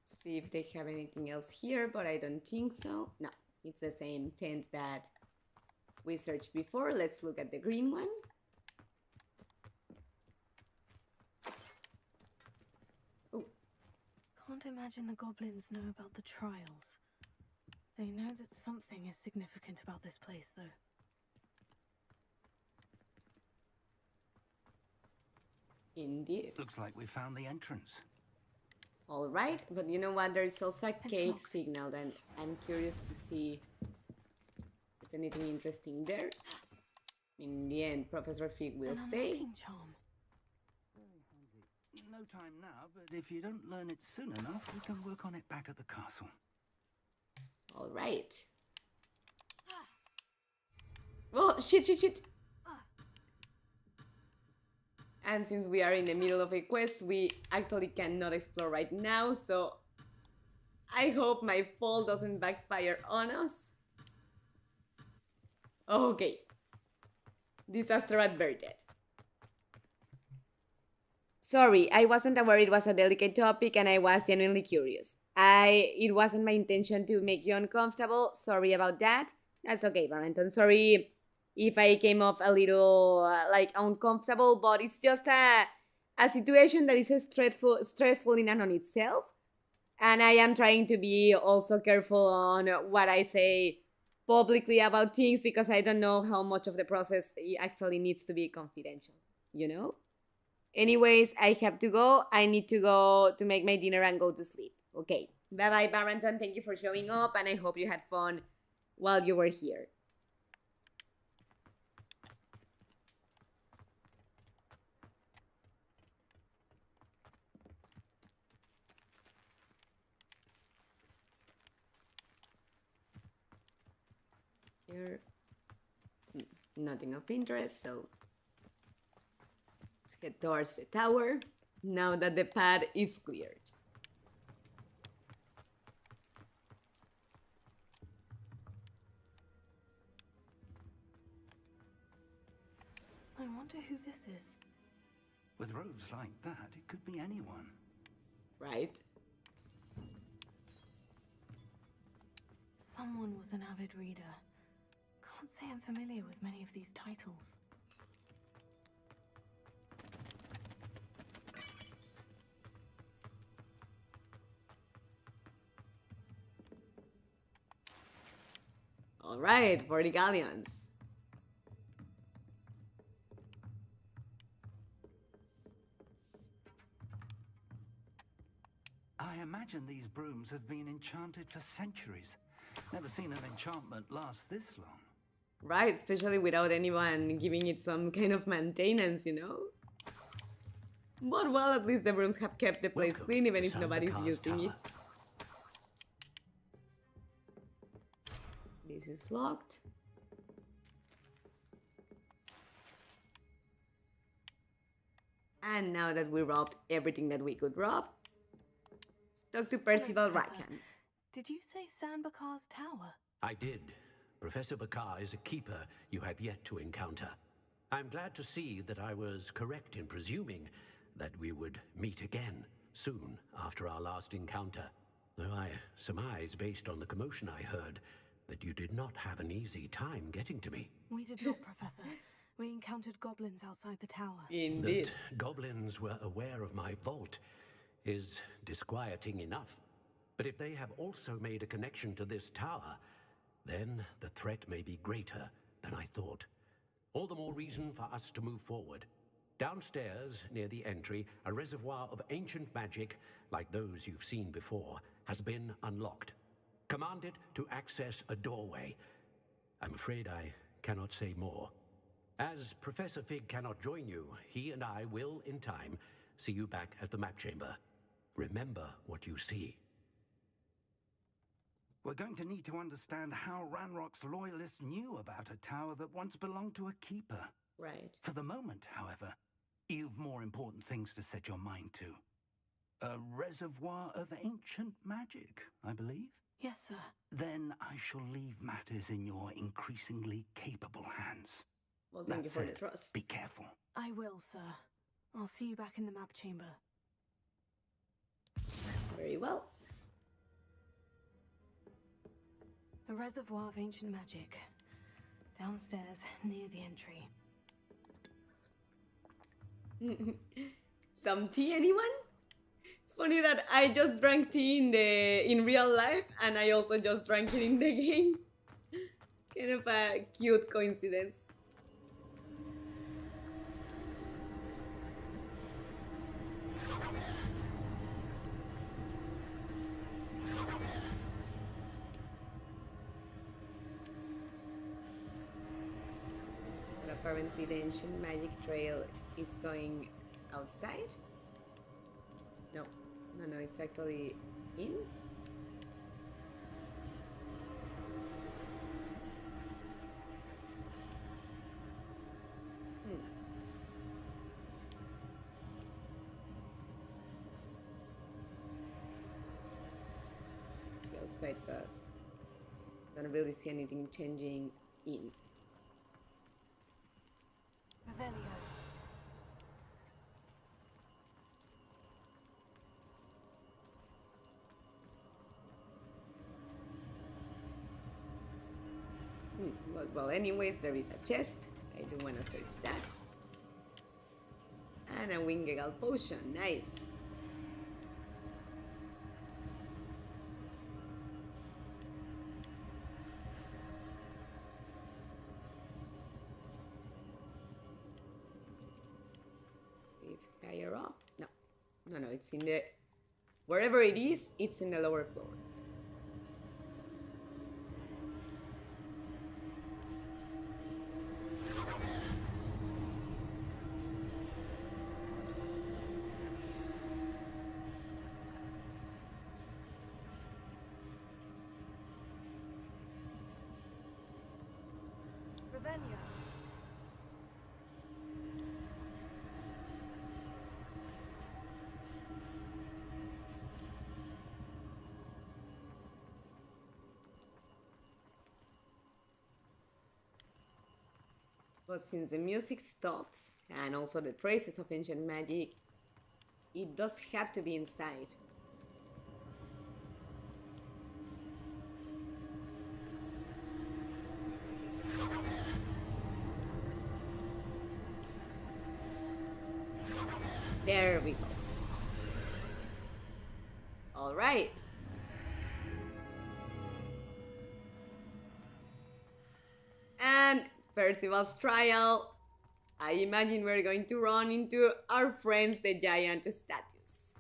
See if they have anything else here, but I don't think so. No, it's the same tent that we searched before. Let's look at the green one. Oh, Can't imagine the goblins know about the trials. They know that something is significant about this place, though. indeed. Looks like we found the entrance. All right, but you know what? There is also a It's cave locked. signal, and I'm curious to see if there's anything interesting there. In the end, Professor Fig will An stay. unlocking charm. No time now, but if you don't learn it soon enough, we can work on it back at the castle. All right. Oh, shit. And since we are in the middle of a quest, we actually cannot explore right now, so I hope my fall doesn't backfire on us. Okay. Disaster averted. Sorry, I wasn't aware it was a delicate topic and I was genuinely curious. It wasn't my intention to make you uncomfortable. Sorry about that. That's okay, Barrington. Sorry if I came off a little like uncomfortable, but it's just a situation that is stressful in and on itself. And I am trying to be also careful on what I say publicly about things because I don't know how much of the process actually needs to be confidential, you know? Anyways, I have to go. I need to go to make my dinner and go to sleep. Okay. Bye-bye, Barrington. Thank you for showing up, and I hope you had fun while you were here. Here, nothing of interest, so let's head towards the tower now that the path is cleared. I wonder who this is. With robes like that, it could be anyone. Right? Someone was an avid reader. Can't say I'm familiar with many of these titles. All right, for the galleons. I imagine these brooms have been enchanted for centuries. Never seen an enchantment last this long. Right, especially without anyone giving it some kind of maintenance, you know? But well, at least the brooms have kept the place Welcome clean even to if nobody's Sandakar's using tower. it. This is locked. And now that we robbed everything that we could rob, let's talk to Percival Professor. Rackham. Did you say Sanbakar's tower? I did. Professor Bakar is a keeper you have yet to encounter. I'm glad to see that I was correct in presuming that we would meet again soon after our last encounter. though I surmise, based on the commotion I heard, that you did not have an easy time getting to me. We did not, Professor. We encountered goblins outside the tower. Indeed. That goblins were aware of my vault is disquieting enough. But if they have also made a connection to this tower, then the threat may be greater than I thought. All the more reason for us to move forward. Downstairs, near the entry, a reservoir of ancient magic, like those you've seen before, has been unlocked. Command it to access a doorway. I'm afraid I cannot say more. As Professor Fig cannot join you, he and I will, in time, see you back at the map chamber. Remember what you see. We're going to need to understand how Ranrock's loyalists knew about a tower that once belonged to a keeper. Right. For the moment, however, you've more important things to set your mind to. A reservoir of ancient magic, I believe? Yes, sir. Then I shall leave matters in your increasingly capable hands. Well, thank you That's for the it. trust. Be careful. I will, sir. I'll see you back in the map chamber. Very well. A reservoir of ancient magic. Downstairs, near the entry. Some tea, anyone? It's funny that I just drank tea in real life, and I also just drank it in the game. Kind of a cute coincidence. But apparently the ancient magic trail is going outside? No, it's actually in? Let's go outside first. Don't really see anything changing in. Revelio. Well, anyways, there is a chest. I do want to search that. And a Wingegal potion. Nice. If higher up. No, it's in the... Wherever it is, it's in the lower floor. Revelio. But since the music stops, and also the traces of ancient magic, it does have to be inside. There we go. All right. And Percival's trial. I imagine we're going to run into our friends, the giant statues.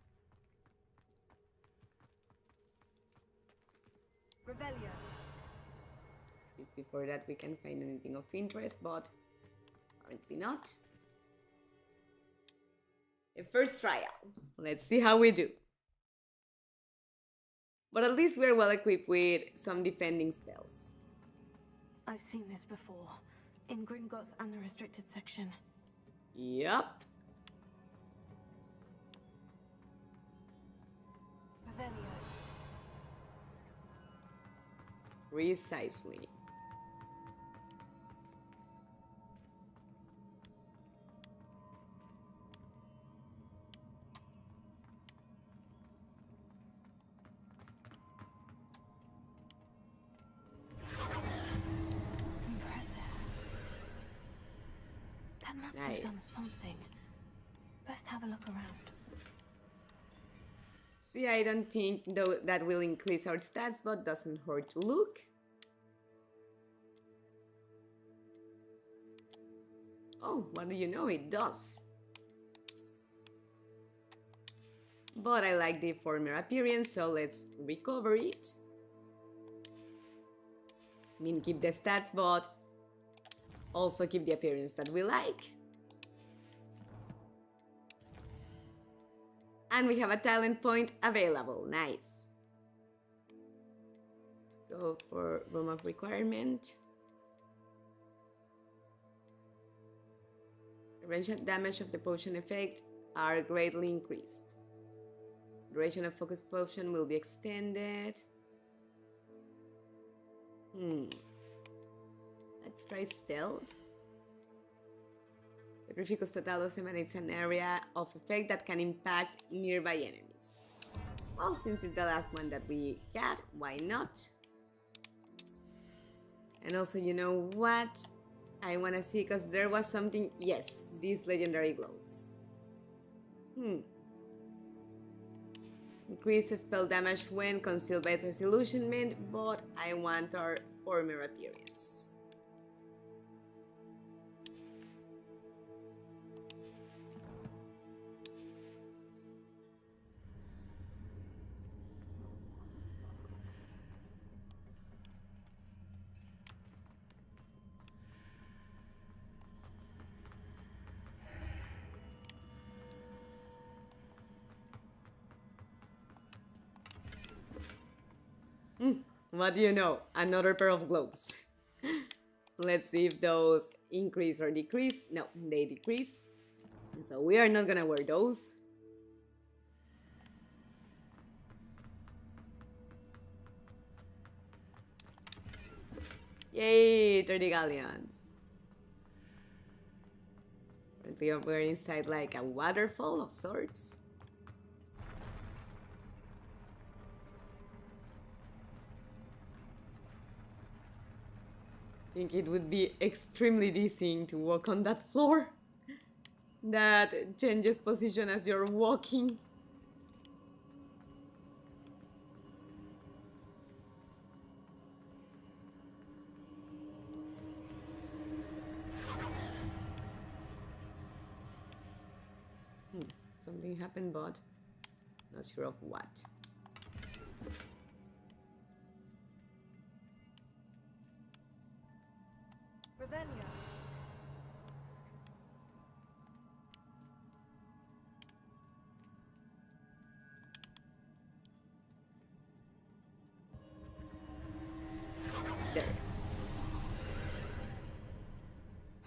Revelio. If before that we can find anything of interest, but apparently not. The first trial. Let's see how we do. But at least we're well equipped with some defending spells. I've seen this before. In Gringotts and the restricted section. Yup. Revelio. Precisely. have Nice. done something. Best have a look around. See, I don't think though that will increase our stats, but doesn't hurt to look. Oh, what do you know? It does. But I like the former appearance, so let's recover it. I mean, keep the stats, but also keep the appearance that we like. And we have a talent point available. Nice. Let's go for room of requirement. The range and damage of the potion effect are greatly increased. Duration of focus potion will be extended. Let's try stealth. Sacrificus Totalos emanates an area of effect that can impact nearby enemies. Well, since it's the last one that we had, why not? And also, you know what? I want to see, because there was something... Yes, these legendary gloves. Increase spell damage when concealed by disillusionment, but I want our former appearance. What do you know? Another pair of gloves. Let's see if those increase or decrease. No, they decrease. So we are not gonna wear those. Yay, 30 galleons. We're inside like a waterfall of sorts. I think it would be extremely dizzying to walk on that floor. That changes position as you're walking. Something happened, but not sure of what. Ravenia. There.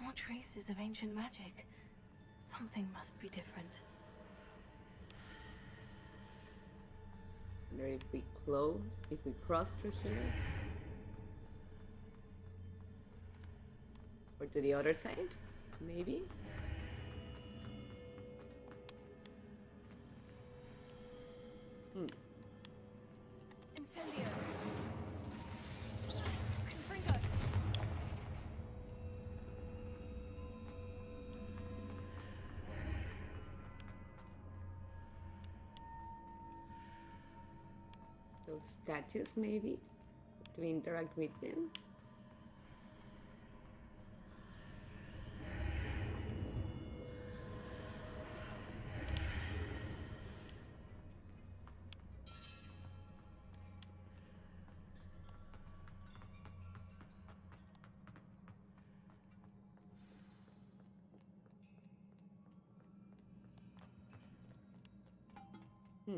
More traces of ancient magic. Something must be different. I wonder if we cross through here. Or to the other side, maybe? Incendio. Confringo. Those statues, maybe? To interact with them?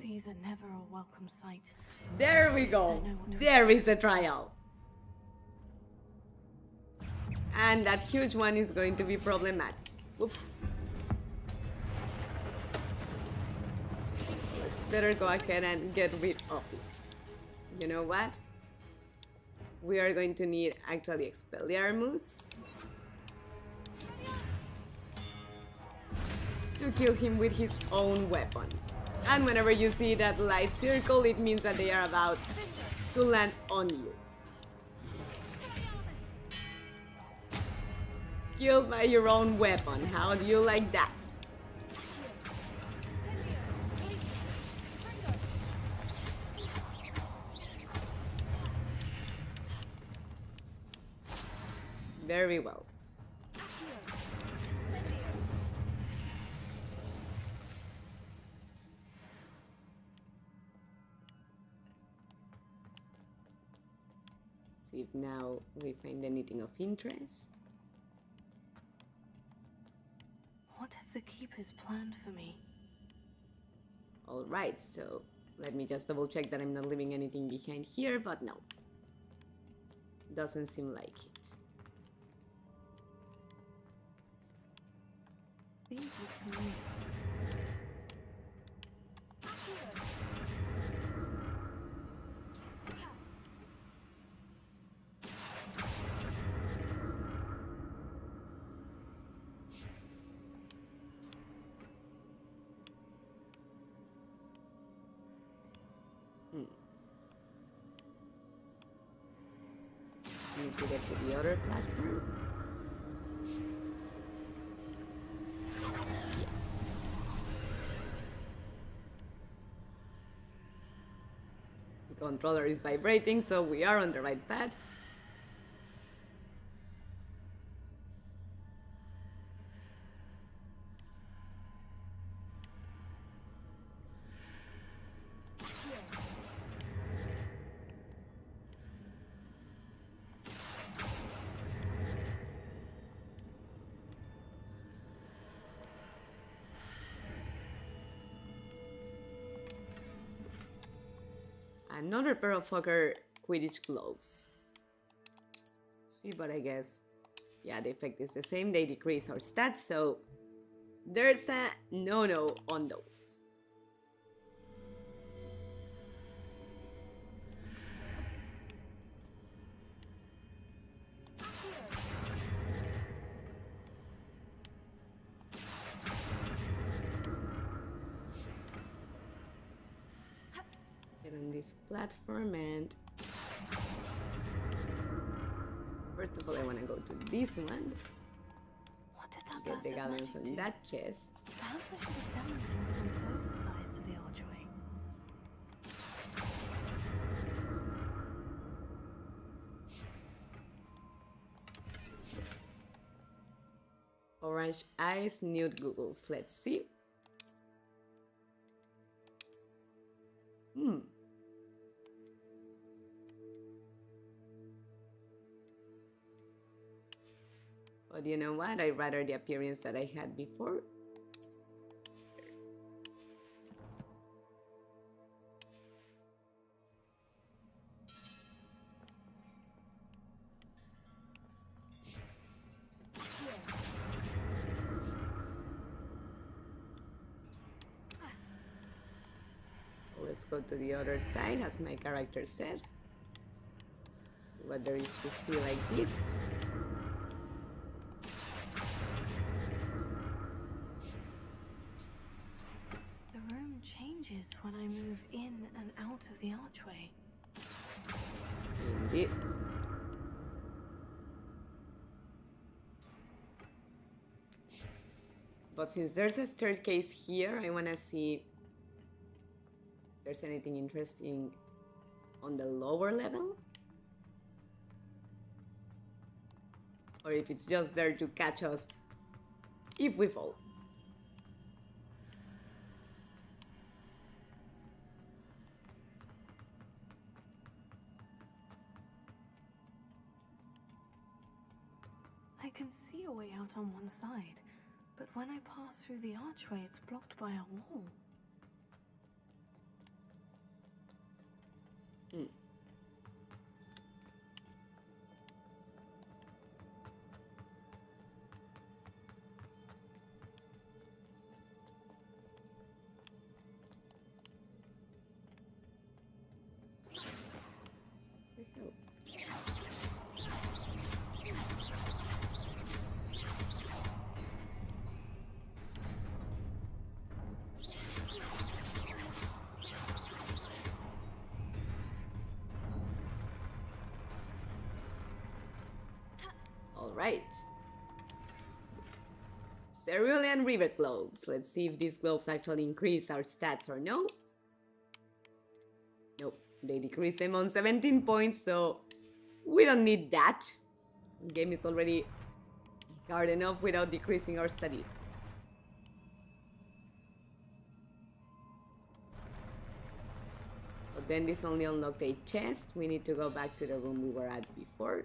These are never a welcome sight. There we go. There is a trial. And that huge one is going to be problematic. Whoops. Let's better go ahead and get rid of it. You know what? We are going to need actually Expelliarmus to kill him with his own weapon. And whenever you see that light circle, it means that they are about to land on you. Killed by your own weapon. How do you like that? Incendio! Please! Fringo! Very well. Incendio! See if now we find anything of interest. What have the keepers planned for me? Alright, so let me just double check that I'm not leaving anything behind here, but no. Doesn't seem like it. These look familiar. Need to get to the other platform. Yeah. The controller is vibrating, so we are on the right path. Another pair of Hogger Quidditch gloves. See, but I guess, yeah, the effect is the same. They decrease our stats, so there's a no-no on those. Get on this platform and first of all I want to go to this one. What did that Get burst the of galleons magic on do? that chest. Perhaps I should examine things from both sides of the archway. Orange eyes, nude googles. Let's see. But you know what? I'd rather the appearance that I had before. So let's go to the other side, as my character said. See what there is to see like this. The room changes when I move in and out of the archway. Indeed. But since there's a staircase here, I want to see if there's anything interesting on the lower level. Or if it's just there to catch us if we fall. I can see a way out on one side, but when I pass through the archway, it's blocked by a wall. The hell? All right. Cerulean Rivet Globes. Let's see if these globes actually increase our stats or no. Nope, they decrease them on 17 points, so we don't need that. The game is already hard enough without decreasing our statistics. But then this only unlocked a chest. We need to go back to the room we were at before.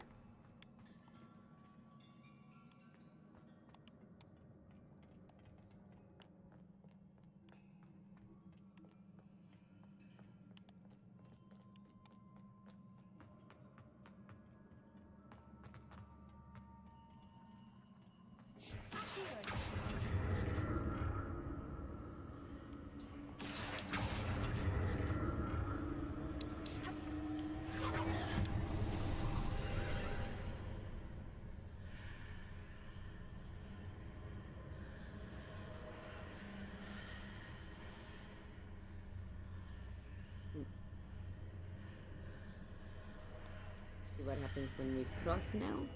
See what happens when we cross now.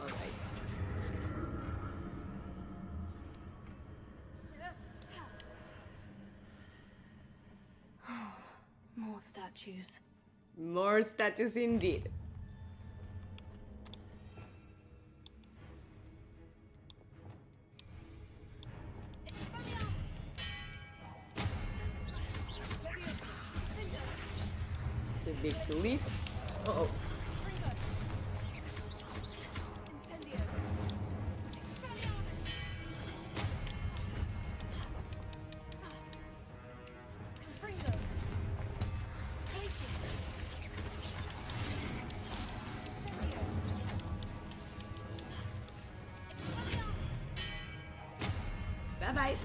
Alright. More statues. More statues indeed. Too big to lift. Uh-oh. Bye-bye.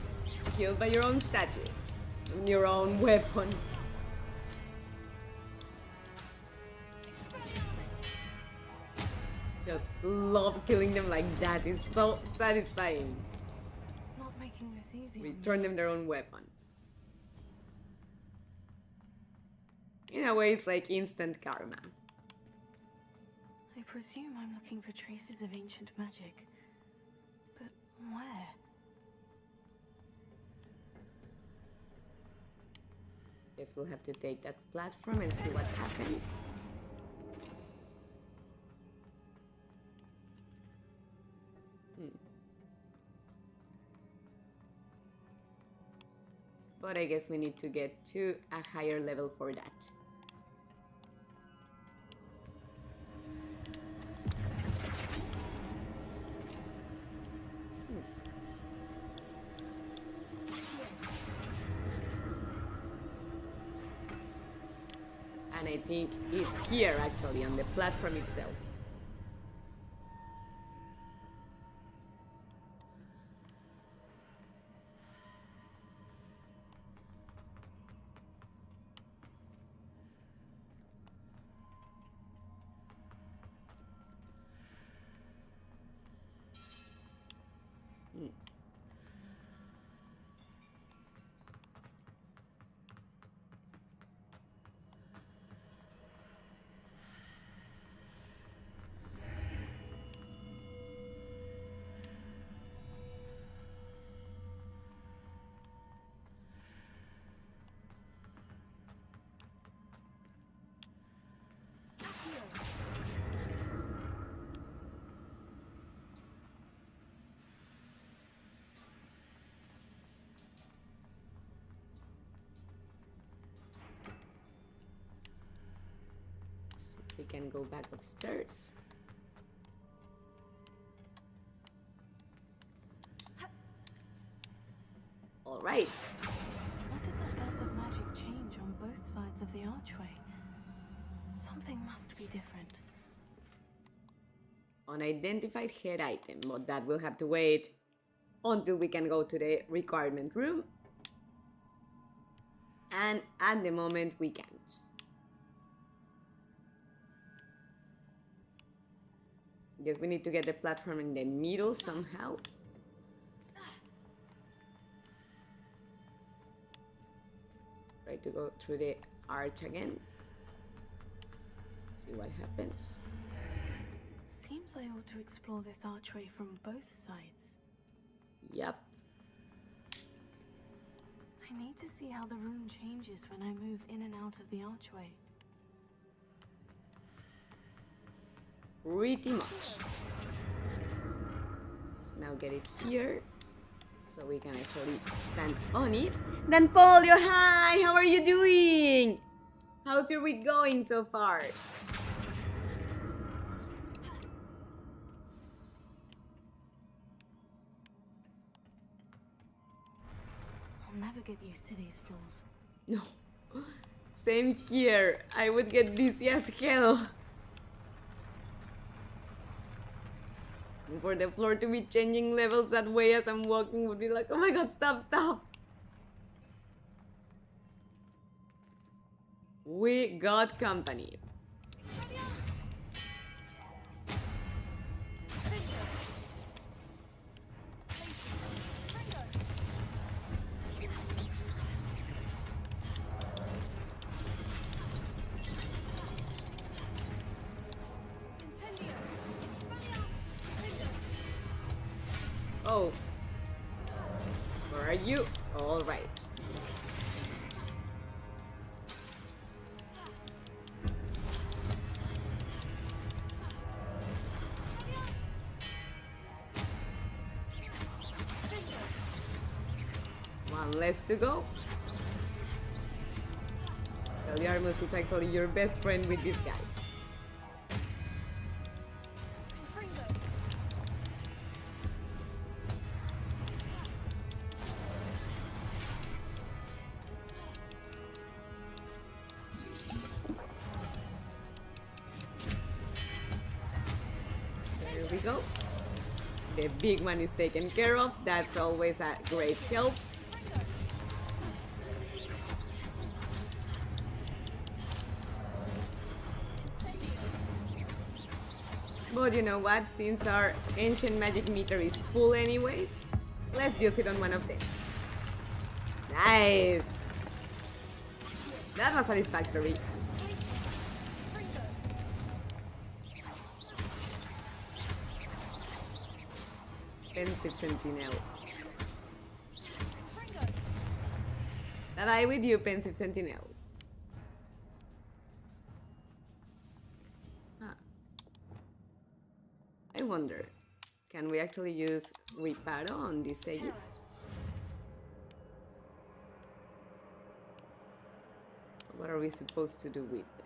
Killed by your own statue. Your own weapon. Just love killing them like that. It's so satisfying. Not making this easy. Return them their own weapon. In a way, it's like instant karma. I presume I'm looking for traces of ancient magic. But where? Guess we'll have to take that platform and see what happens. But I guess we need to get to a higher level for that. And I think it's here actually on the platform itself. We can go back upstairs. All right. What did that burst of magic change on both sides of the archway? Something must be different. Unidentified head item, but that will have to wait until we can go to the requirement room. And at the moment we can't. Guess we need to get the platform in the middle somehow. Try to go through the arch again. See what happens. Seems I ought to explore this archway from both sides. Yep. I need to see how the room changes when I move in and out of the archway. Pretty much. Let's now get it here so we can actually stand on it. Then Polio, hi! How are you doing? How's your week going so far? I'll never get used to these floors. No. Same here. I would get dizzy as hell. For the floor to be changing levels that way as I'm walking would be like, oh my god, stop, stop. We got company. Oh. Where are you? All right. One less to go. Galliarmus is actually your best friend with these guys. There we go. The big one is taken care of. That's always a great help. But you know what? Since our ancient magic meter is full anyways, let's use it on one of them. Nice! That was satisfactory. Pensieve Sentinel. Bye-bye with you, Pensieve Sentinel. Huh. I wonder, can we actually use Reparo on these Aegis? What are we supposed to do with them?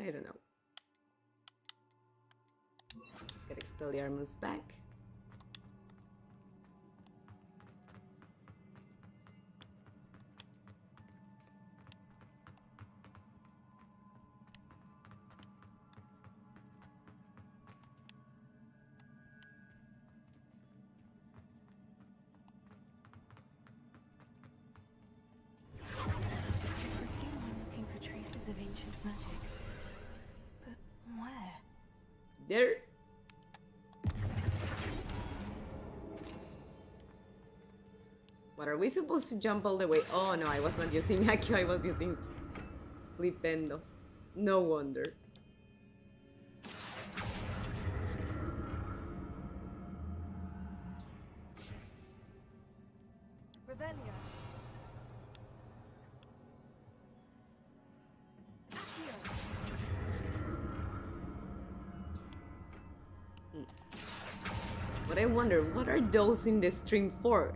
I don't know. Let's get Expelliarmus back. I presume I'm looking for traces of ancient magic. But where? There. What are we supposed to jump all the way? Oh no, I was not using Accio, I was using Flipendo. No wonder. Revelio. But I wonder, what are those in the stream for?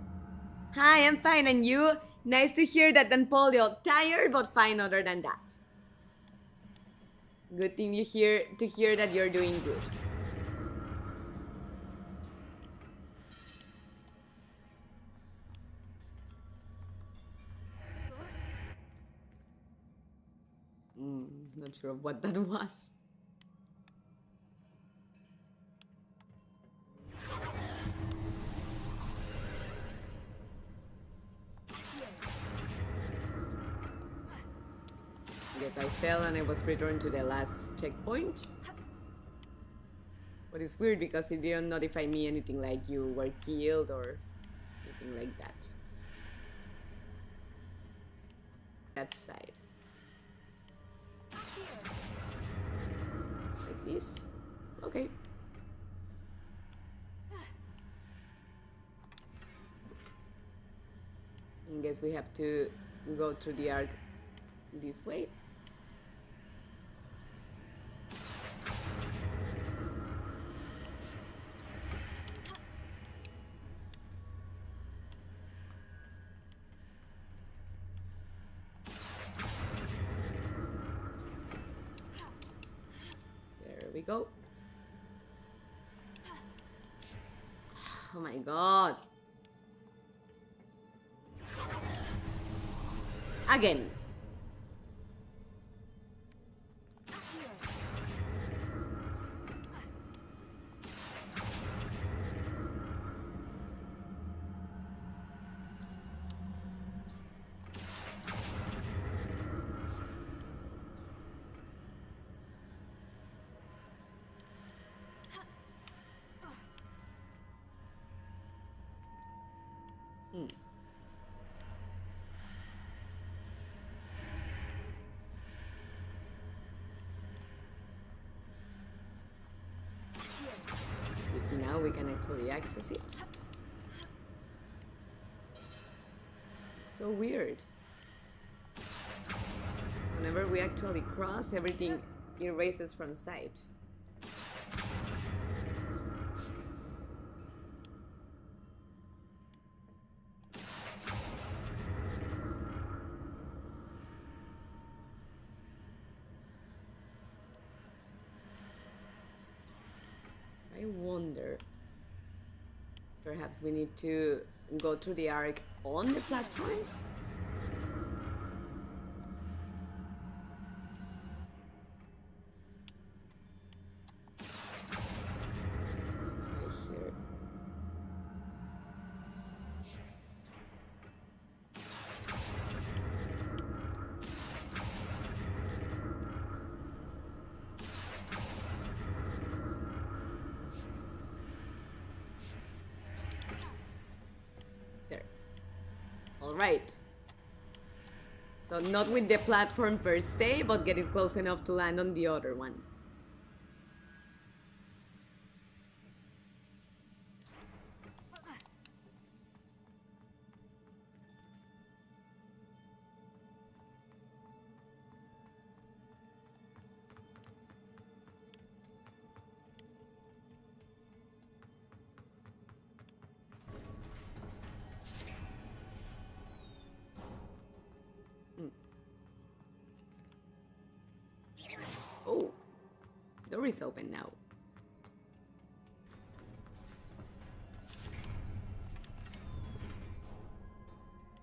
Hi, I'm fine, and you? Nice to hear that, Danpolio. Tired, but fine other than that. Good thing to hear that you're doing good. Not sure of what that was. Guess I fell and I was returned to the last checkpoint. But it's weird because it didn't notify me anything like you were killed or anything like that. That side. Like this? Okay. I guess we have to go through the arc this way. There we go. Oh my god. Again. See, now we can actually access it. So weird. So whenever we actually cross, everything erases from sight. I wonder, perhaps we need to go through the arc on the platform? Let's try here. There. All right. So not with the platform per se, but get it close enough to land on the other one. Oh, door is open now.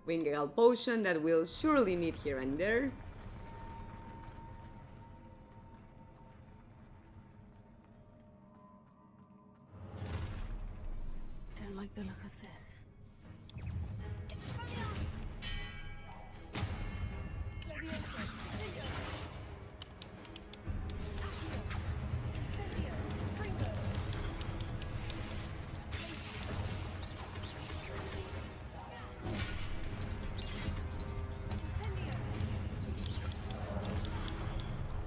Wingal potion that we'll surely need here and there. Don't like the look of this.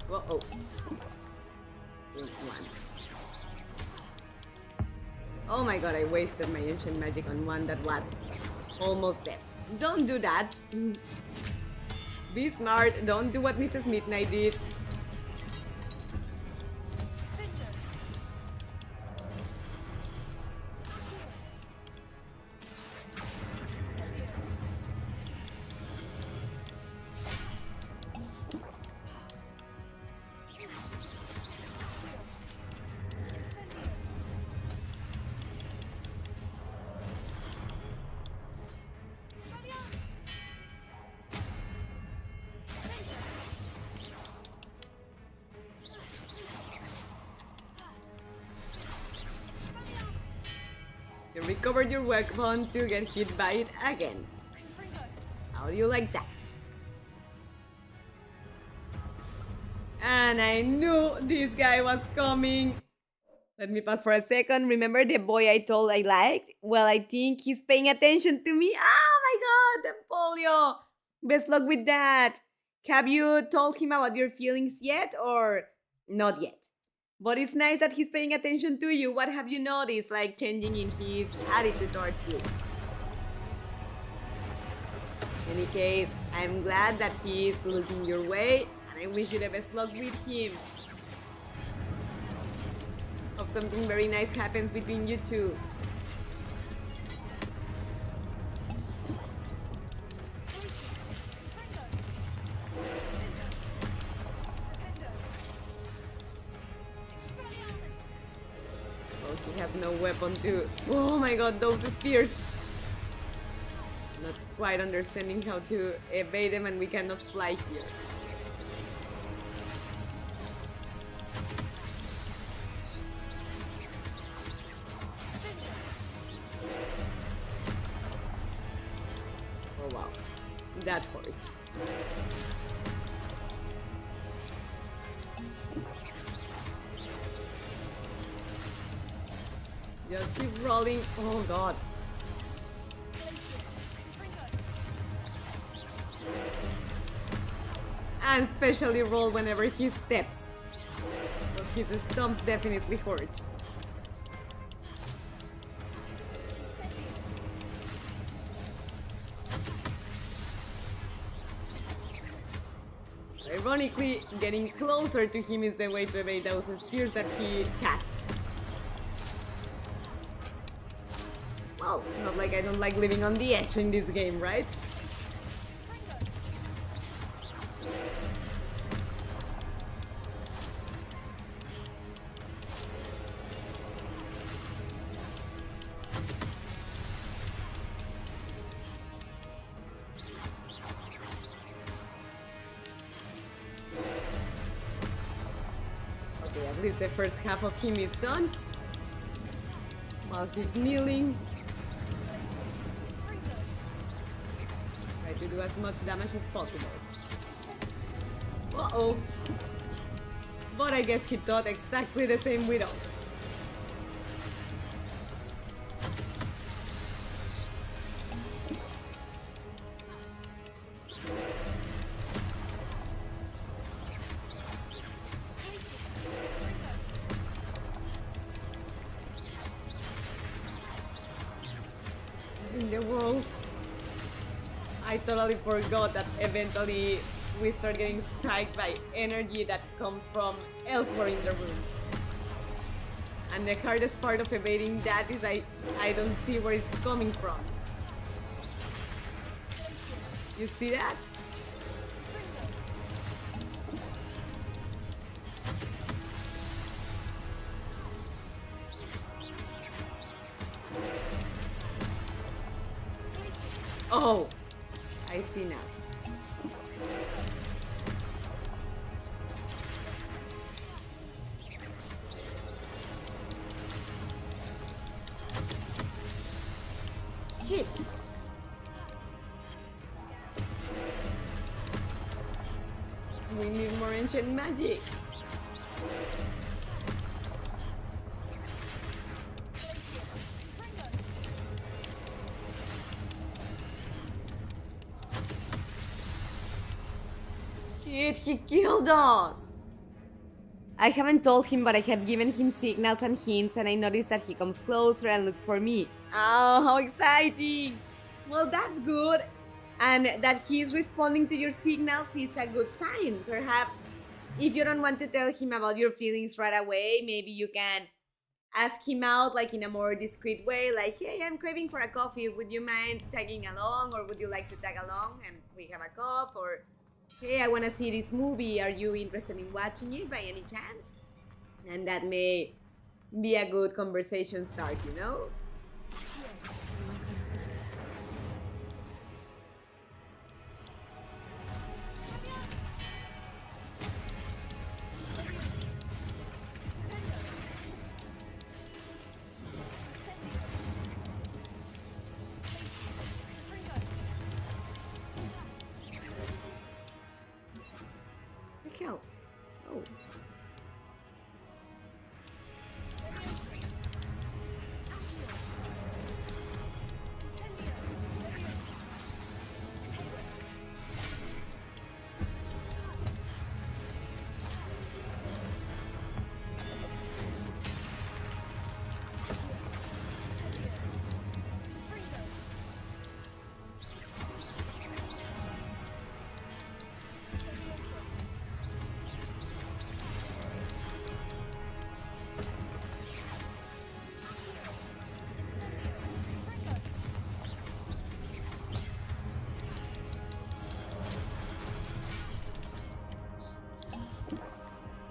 Whoa. One. Oh my god, I wasted my ancient magic on one that was almost dead. Don't do that. Be smart. Don't do what Mrs. Midnight did. recover your weapon to get hit by it again. How do you like that? And I knew this guy was coming. Let me pause for a second. Remember the boy I told I liked? Well, I think he's paying attention to me. Oh my god, Empolio! Best luck with that. Have you told him about your feelings yet or not yet? But it's nice that he's paying attention to you. What have you noticed, like changing in his attitude towards you? In any case, I'm glad that he's looking your way, and I wish you the best luck with him. Hope something very nice happens between you two. Oh, he has no weapon too. Oh my god, those spears. Not quite understanding how to evade them, and we cannot fly here. Oh wow, that hurt. Just keep rolling. Oh god. And especially roll whenever he steps, because his stumps definitely hurt. Ironically, getting closer to him is the way to evade those spears that he casts. Well, not like I don't like living on the edge in this game, right? Okay, at least the first half of him is done. Whilst he's kneeling. Try to do as much damage as possible. Uh-oh. But I guess he thought exactly the same with us. In the world, I totally forgot that eventually we start getting struck by energy that comes from elsewhere in the room. And the hardest part of evading that is I don't see where it's coming from. You see that? Oh, I see now. Shit. We need more ancient magic. Shit, he killed us! I haven't told him, but I have given him signals and hints, and I noticed that he comes closer and looks for me. Oh, how exciting! Well, that's good. And that he's responding to your signals is a good sign. Perhaps if you don't want to tell him about your feelings right away, maybe you can ask him out like in a more discreet way, like, hey, I'm craving for a coffee, would you mind tagging along, or would you like to tag along and we have a cup, or hey, I want to see this movie, are you interested in watching it by any chance? And that may be a good conversation start, you know? hell? Oh.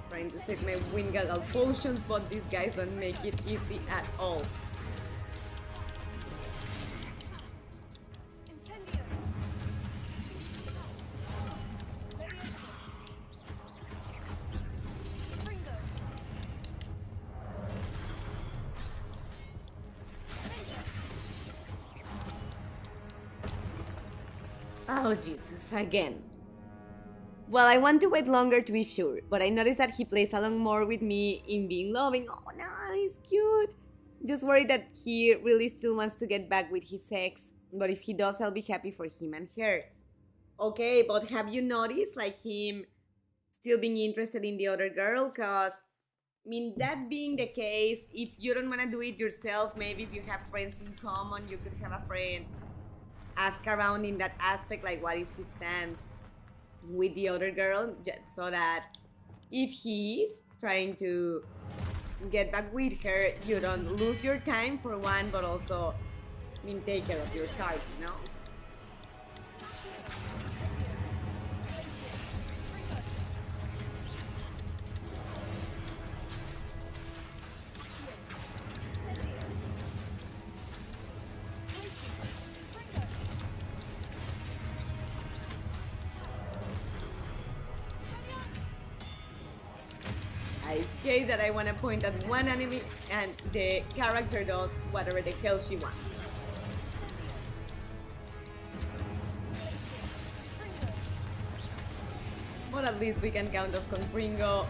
Trying to save my Wingaggle potions, but these guys don't make it easy at all. Oh Jesus, again. Well, I want to wait longer to be sure, but I noticed that he plays along more with me in being loving. Oh, nice, cute. Just worried that he really still wants to get back with his ex, but if he does, I'll be happy for him and her. Okay, but have you noticed, like, him still being interested in the other girl? Cause, I mean, that being the case, if you don't want to do it yourself, maybe if you have friends in common, you could have a friend ask around in that aspect, like, what is his stance with the other girl, so that if he's trying to get back with her, you don't lose your time for one, but also, I mean, take care of your heart, you know? I hate that I want to point at one enemy and the character does whatever the hell she wants. But at least we can count off Confringo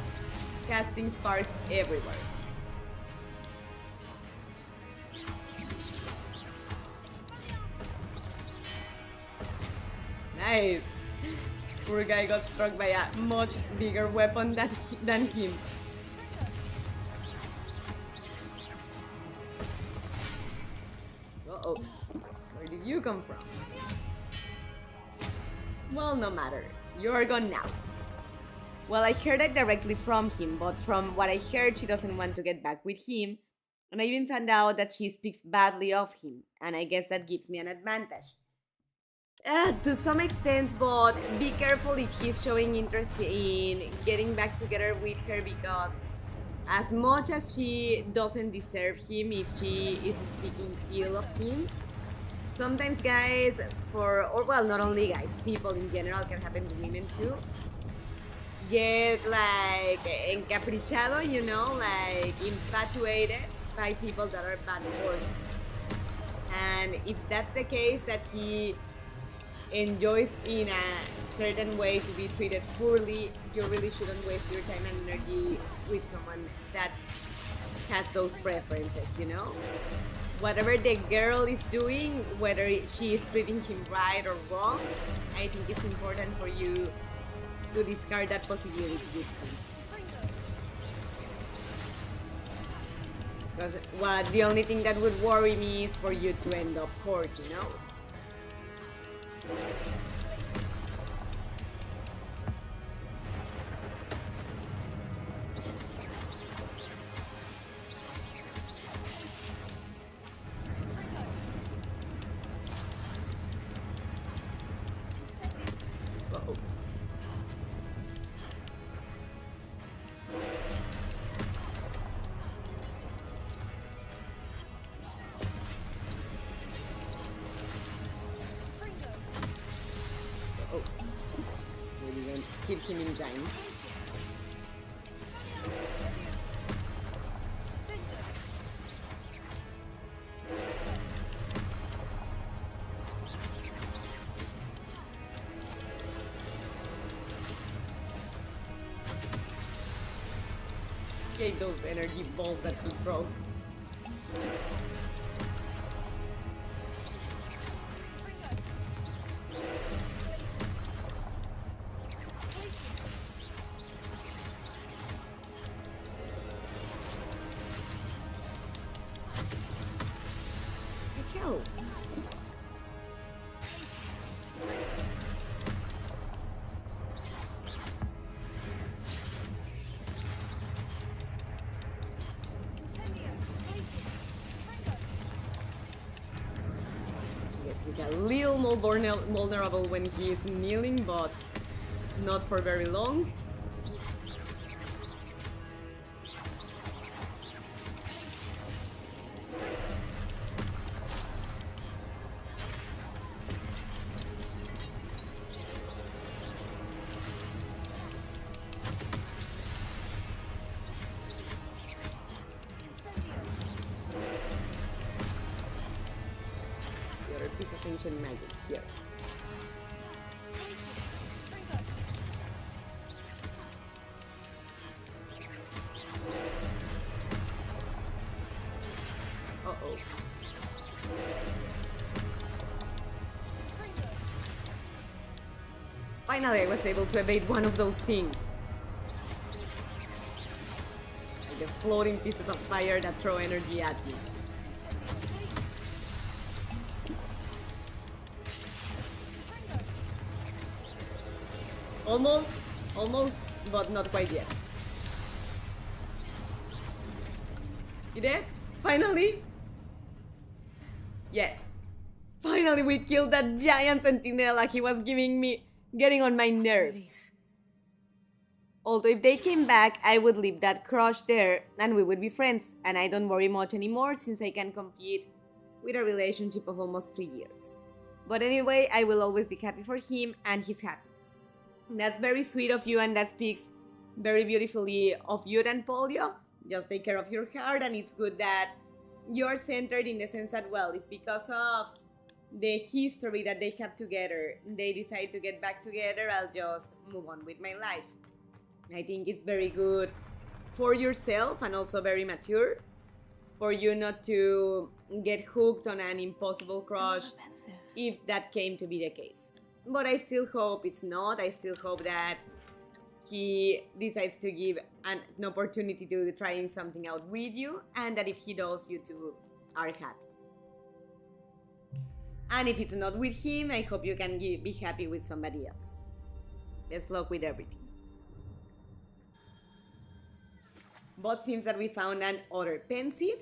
casting sparks everywhere. Nice! Poor guy got struck by a much bigger weapon than him. Uh-oh. Where did you come from? Well, no matter. You're gone now. Well, I heard that directly from him, but from what I heard, she doesn't want to get back with him. And I even found out that she speaks badly of him, and I guess that gives me an advantage. To some extent, but be careful if he's showing interest in getting back together with her, because as much as she doesn't deserve him if she is speaking ill of him, sometimes guys, or well, not only guys, people in general, can happen to women too, get like encaprichado, you know, like infatuated by people that are bad for him. And if that's the case, that he enjoys in a certain way to be treated poorly, you really shouldn't waste your time and energy with someone that has those preferences, you know? Whatever the girl is doing, whether she is treating him right or wrong, I think it's important for you to discard that possibility with him. Because the only thing that would worry me is for you to end up hurt, you know? Uh-oh. Oh, maybe then keep him in time. hate those energy balls that he throws. The hell? Yes, he's a little more vulnerable when he is kneeling, but not for very long. The other piece of ancient magic here. Uh-oh. Finally, I was able to evade one of those things. Like the floating pieces of fire that throw energy at me. Almost, but not quite yet. You dead? Finally? Yes. Finally we killed that giant sentinella. He was getting on my nerves. Although if they came back, I would leave that crush there and we would be friends. And I don't worry much anymore since I can compete with a relationship of almost 3 years. But anyway, I will always be happy for him and his happiness. That's very sweet of you and that speaks very beautifully of you and Polio. Just take care of your heart, and it's good that you're centered in the sense that, well, if because of the history that they have together, they decide to get back together, I'll just move on with my life. I think it's very good for yourself and also very mature for you not to get hooked on an impossible crush if that came to be the case. But I still hope it's not. I still hope that he decides to give an opportunity to trying something out with you, and that if he does, you two are happy. And if it's not with him, I hope you can be happy with somebody else. Best luck with everything. But seems that we found an other pensieve.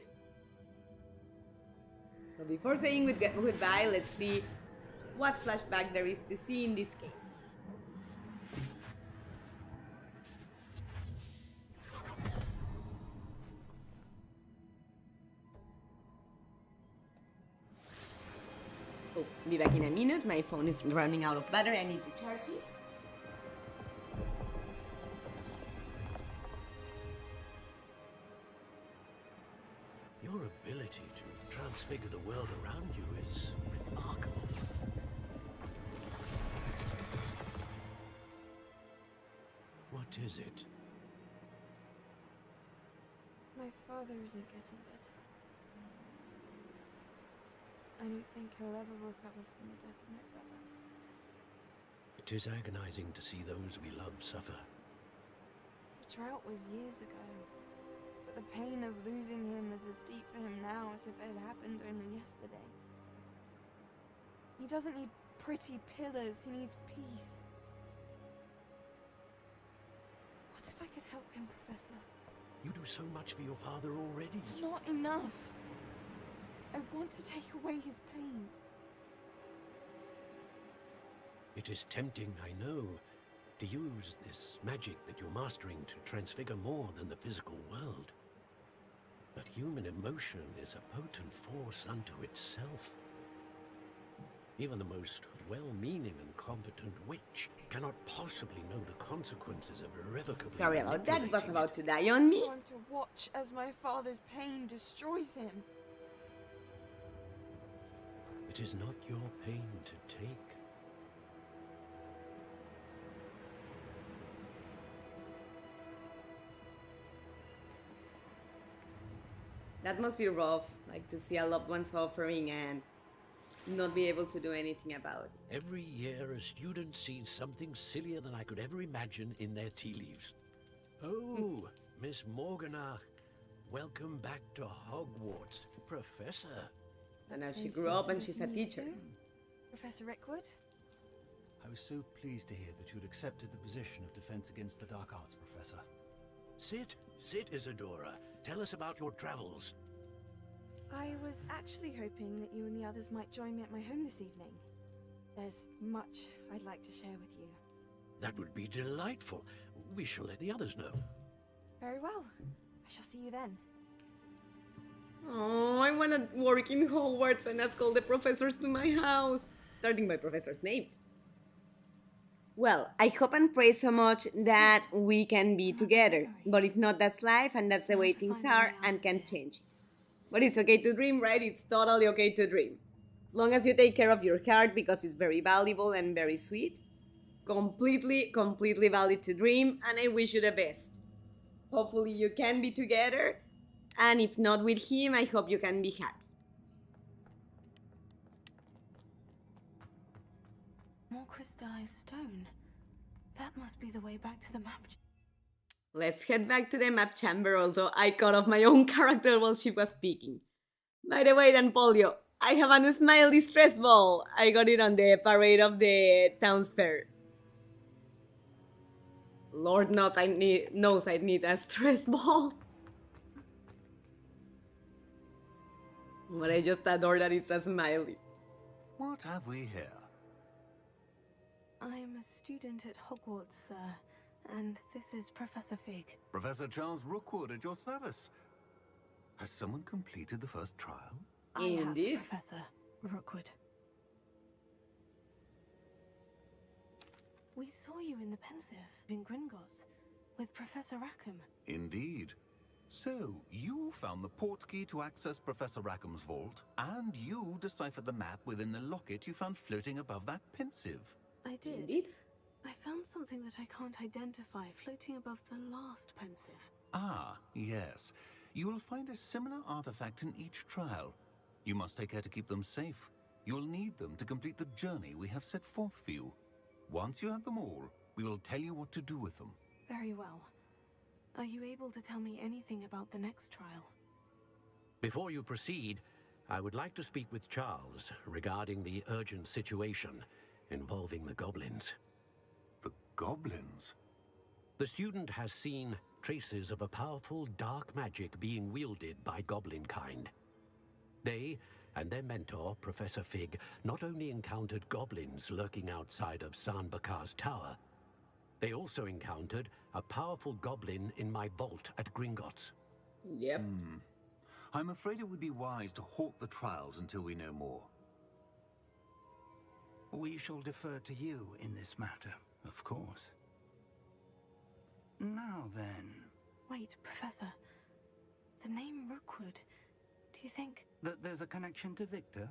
So before saying goodbye, let's see what flashback there is to see in this case. Oh, be back in a minute. My phone is running out of battery. I need to charge it. Your ability to transfigure the world around you is remarkable. What is it? My father isn't getting better. I don't think he'll ever recover from the death of my brother. It is agonizing to see those we love suffer. The drought was years ago, but the pain of losing him is as deep for him now as if it had happened only yesterday. He doesn't need pretty pillars, he needs peace. What if I could help him, Professor? You do so much for your father already. It's not enough. I want to take away his pain. It is tempting, I know, to use this magic that you're mastering to transfigure more than the physical world. But human emotion is a potent force unto itself. Even the most well-meaning and competent witch cannot possibly know the consequences of irrevocably Sorry about that. Was manipulating about it. to die on me. I want to watch as my father's pain destroys him. It is not your pain to take. That must be rough, like to see a loved one suffering and not be able to do anything about it. Every year, a student sees something sillier than I could ever imagine in their tea leaves. Oh, Miss Morganach, welcome back to Hogwarts, Professor. And now she Nice grew to up and see she's a you teacher. too, Professor Rickwood. I was so pleased to hear that you'd accepted the position of Defense Against the Dark Arts, Professor. Sit, Isadora. Tell us about your travels. I was actually hoping that you and the others might join me at my home this evening. There's much I'd like to share with you. That would be delightful. We shall let the others know. Very well. I shall see you then. Oh, I want to work in Hogwarts and ask all the professors to my house. Starting by Professor Snape. Well, I hope and pray so much that we can be together. But if not, that's life and that's the way things are and can change it. But it's okay to dream, right? It's totally okay to dream. As long as you take care of your heart because it's very valuable and very sweet. Completely valid to dream, and I wish you the best. Hopefully you can be together, and if not with him, I hope you can be happy. More crystallized stone. That must be the way back to the map. Let's head back to the map chamber, although I cut off my own character while she was speaking. By the way, Dan Polio, I have a smiley stress ball. I got it on the parade of the town's fair. Lord knows I need a stress ball. But I just adore that it's a smiley. What have we here? I'm a student at Hogwarts, sir, and this is Professor Fig. Professor Charles Rookwood at your service. Has someone completed the first trial? Indeed. I have, Professor Rookwood. We saw you in the Pensieve in Gringotts with Professor Rackham. Indeed. So, you found the portkey to access Professor Rackham's vault, and you deciphered the map within the locket you found floating above that Pensieve. I did. Indeed. I found something that I can't identify floating above the last Pensieve. Ah, yes. You will find a similar artifact in each trial. You must take care to keep them safe. You'll need them to complete the journey we have set forth for you. Once you have them all, we will tell you what to do with them. Very well. Are you able to tell me anything about the next trial? Before you proceed, I would like to speak with Charles regarding the urgent situation involving the goblins. The goblins? The student has seen traces of a powerful dark magic being wielded by goblin kind. They and their mentor, Professor Fig, not only encountered goblins lurking outside of Sanbakar's tower, they also encountered a powerful goblin in my vault at Gringotts. Yep. I'm afraid it would be wise to halt the trials until we know more. We shall defer to you in this matter, of course. Now then, Wait, Professor. The name Rookwood. Do you think... that there's a connection to Victor?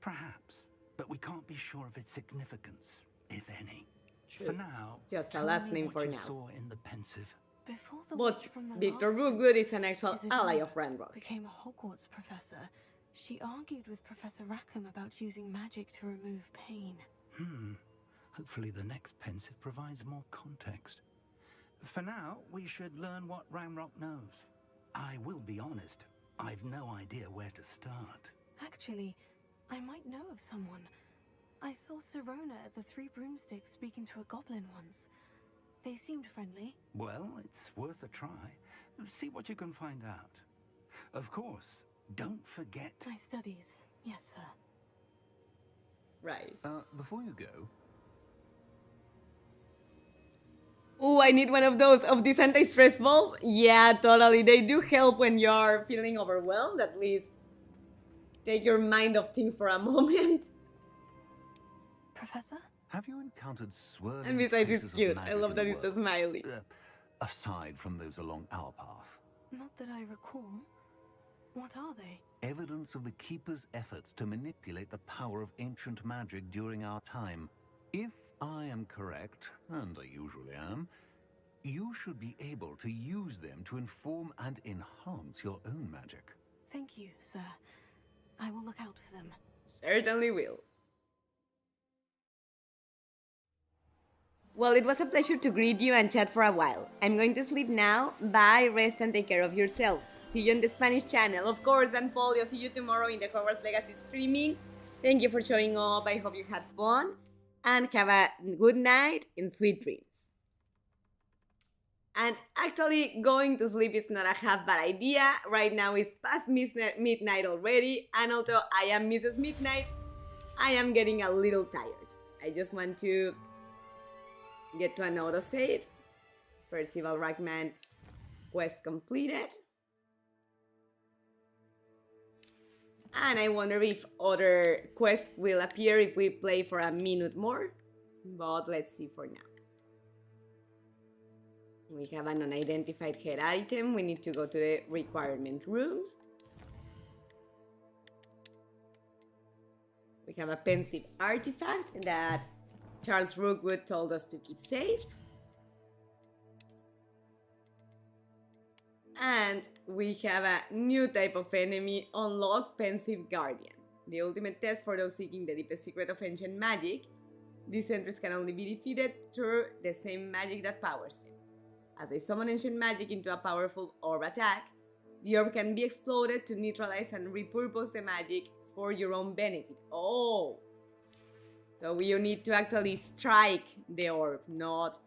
Perhaps, but we can't be sure of its significance, if any. True. For now, Just a tell last me name what for you now. saw in the Pensieve. Before the But witch from the Victor last Rookwood Pensieve, is an actual Isadora, ally of Ranrock. became a Hogwarts professor, she argued with Professor Rackham about using magic to remove pain. Hopefully the next Pensieve provides more context. For now, we should learn what Ranrock knows. I will be honest, I've no idea where to start. Actually, I might know of someone. I saw Sirona at the Three Broomsticks speaking to a goblin once. They seemed friendly. Well, it's worth a try. See what you can find out. Of course, don't forget... My studies, yes, sir. Right. Before you go, Oh, I need one of those, of these anti-stress balls. Yeah, totally. They do help when you're feeling overwhelmed. At least take your mind off things for a moment. Professor? have you encountered swirling And besides, it's traces of cute. I magic love in that the it's a world? smiley. Aside from those along our path. Not that I recall. What are they? Evidence of the Keeper's efforts to manipulate the power of ancient magic during our time. If I am correct, and I usually am, you should be able to use them to inform and enhance your own magic. Thank you, sir. I will look out for them. Certainly will. Well, it was a pleasure to greet you and chat for a while. I'm going to sleep now. Bye, rest and take care of yourself. See you on the Spanish channel, of course, and Polio, see you tomorrow in the Hogwarts Legacy streaming. Thank you for showing up, I hope you had fun, and have a good night and sweet dreams. And actually, going to sleep is not a half bad idea. Right now it's past midnight already, and although I am Mrs. Midnight, I am getting a little tired. I just want to get to an autosave. Percival Ragman quest completed. And I wonder if other quests will appear if we play for a minute more. But let's see for now. We have an unidentified head item. We need to go to the requirement room. We have a pensieve artifact that Charles Rookwood told us to keep safe. And we have a new type of enemy unlocked, Pensieve Guardian. The ultimate test for those seeking the deepest secret of ancient magic. These entries can only be defeated through the same magic that powers them. As they summon ancient magic into a powerful orb attack, the orb can be exploded to neutralize and repurpose the magic for your own benefit. Oh! So you need to actually strike the orb, not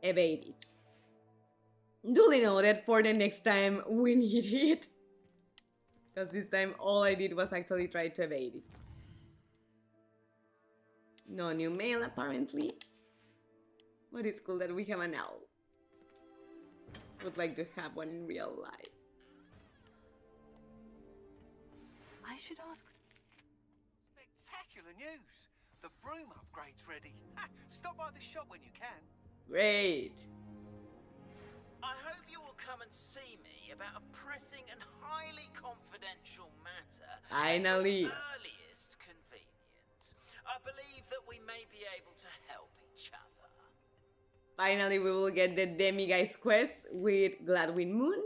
evade it. Duly noted for the next time we need it. Because this time all I did was actually try to evade it. No new mail apparently. But it's cool that we have an owl. Would like to have one in real life. I should ask. Spectacular news! The broom upgrade's ready. Ha! Stop by the shop when you can. Great. I hope you will come and see me about a pressing and highly confidential matter. Finally. At your earliest convenience. I believe that we may be able to help each other. Finally, we will get the Demiguise quest with Gladwin Moon.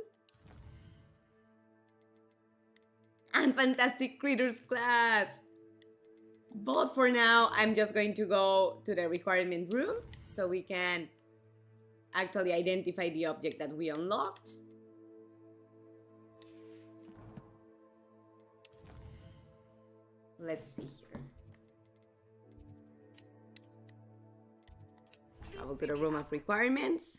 And Fantastic Critters class. But for now, I'm just going to go to the requirement room so we can actually identify the object that we unlocked. Let's see here. Travel to the room of requirements.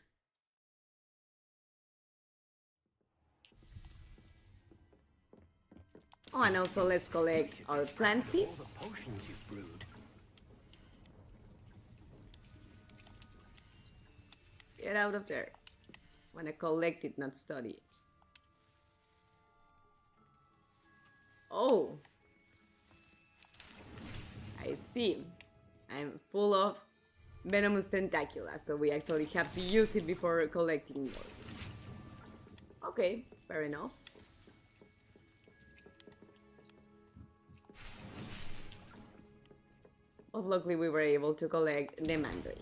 Oh, and also let's collect our plantsies. All the potions you've brewed. Get out of there. Wanna collect it, not study it. Oh. I see. I'm full of venomous tentacula, so we actually have to use it before collecting more. Okay, fair enough. But luckily we were able to collect the mandrake.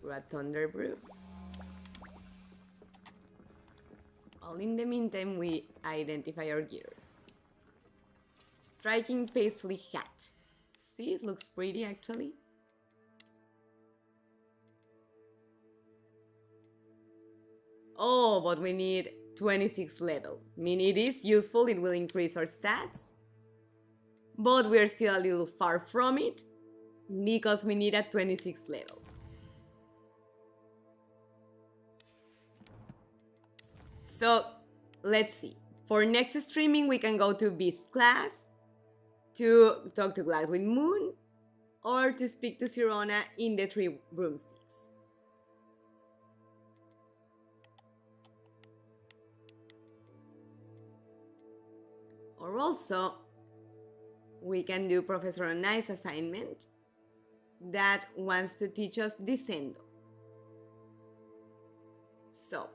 We're at Thunderbrew. Well, in the meantime, we identify our gear. Striking paisley hat. See, it looks pretty actually. Oh, but we need 26 level. I mean, it is useful, it will increase our stats. But we're still a little far from it because we need a 26 level. So, let's see. For next streaming, we can go to Beast class to talk to Gladwin Moon or to speak to Sirona in the 3 broomsticks. Or also, we can do Professor Onai's assignment that wants to teach us Descendo. So,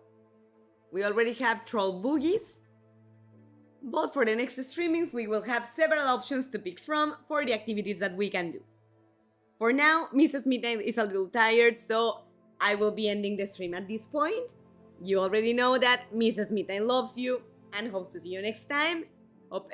we already have Troll Boogies, but for the next streamings we will have several options to pick from for the activities that we can do. For now, Mrs. Midnight is a little tired, so I will be ending the stream at this point. You already know that Mrs. Midnight loves you and hopes to see you next time. Hope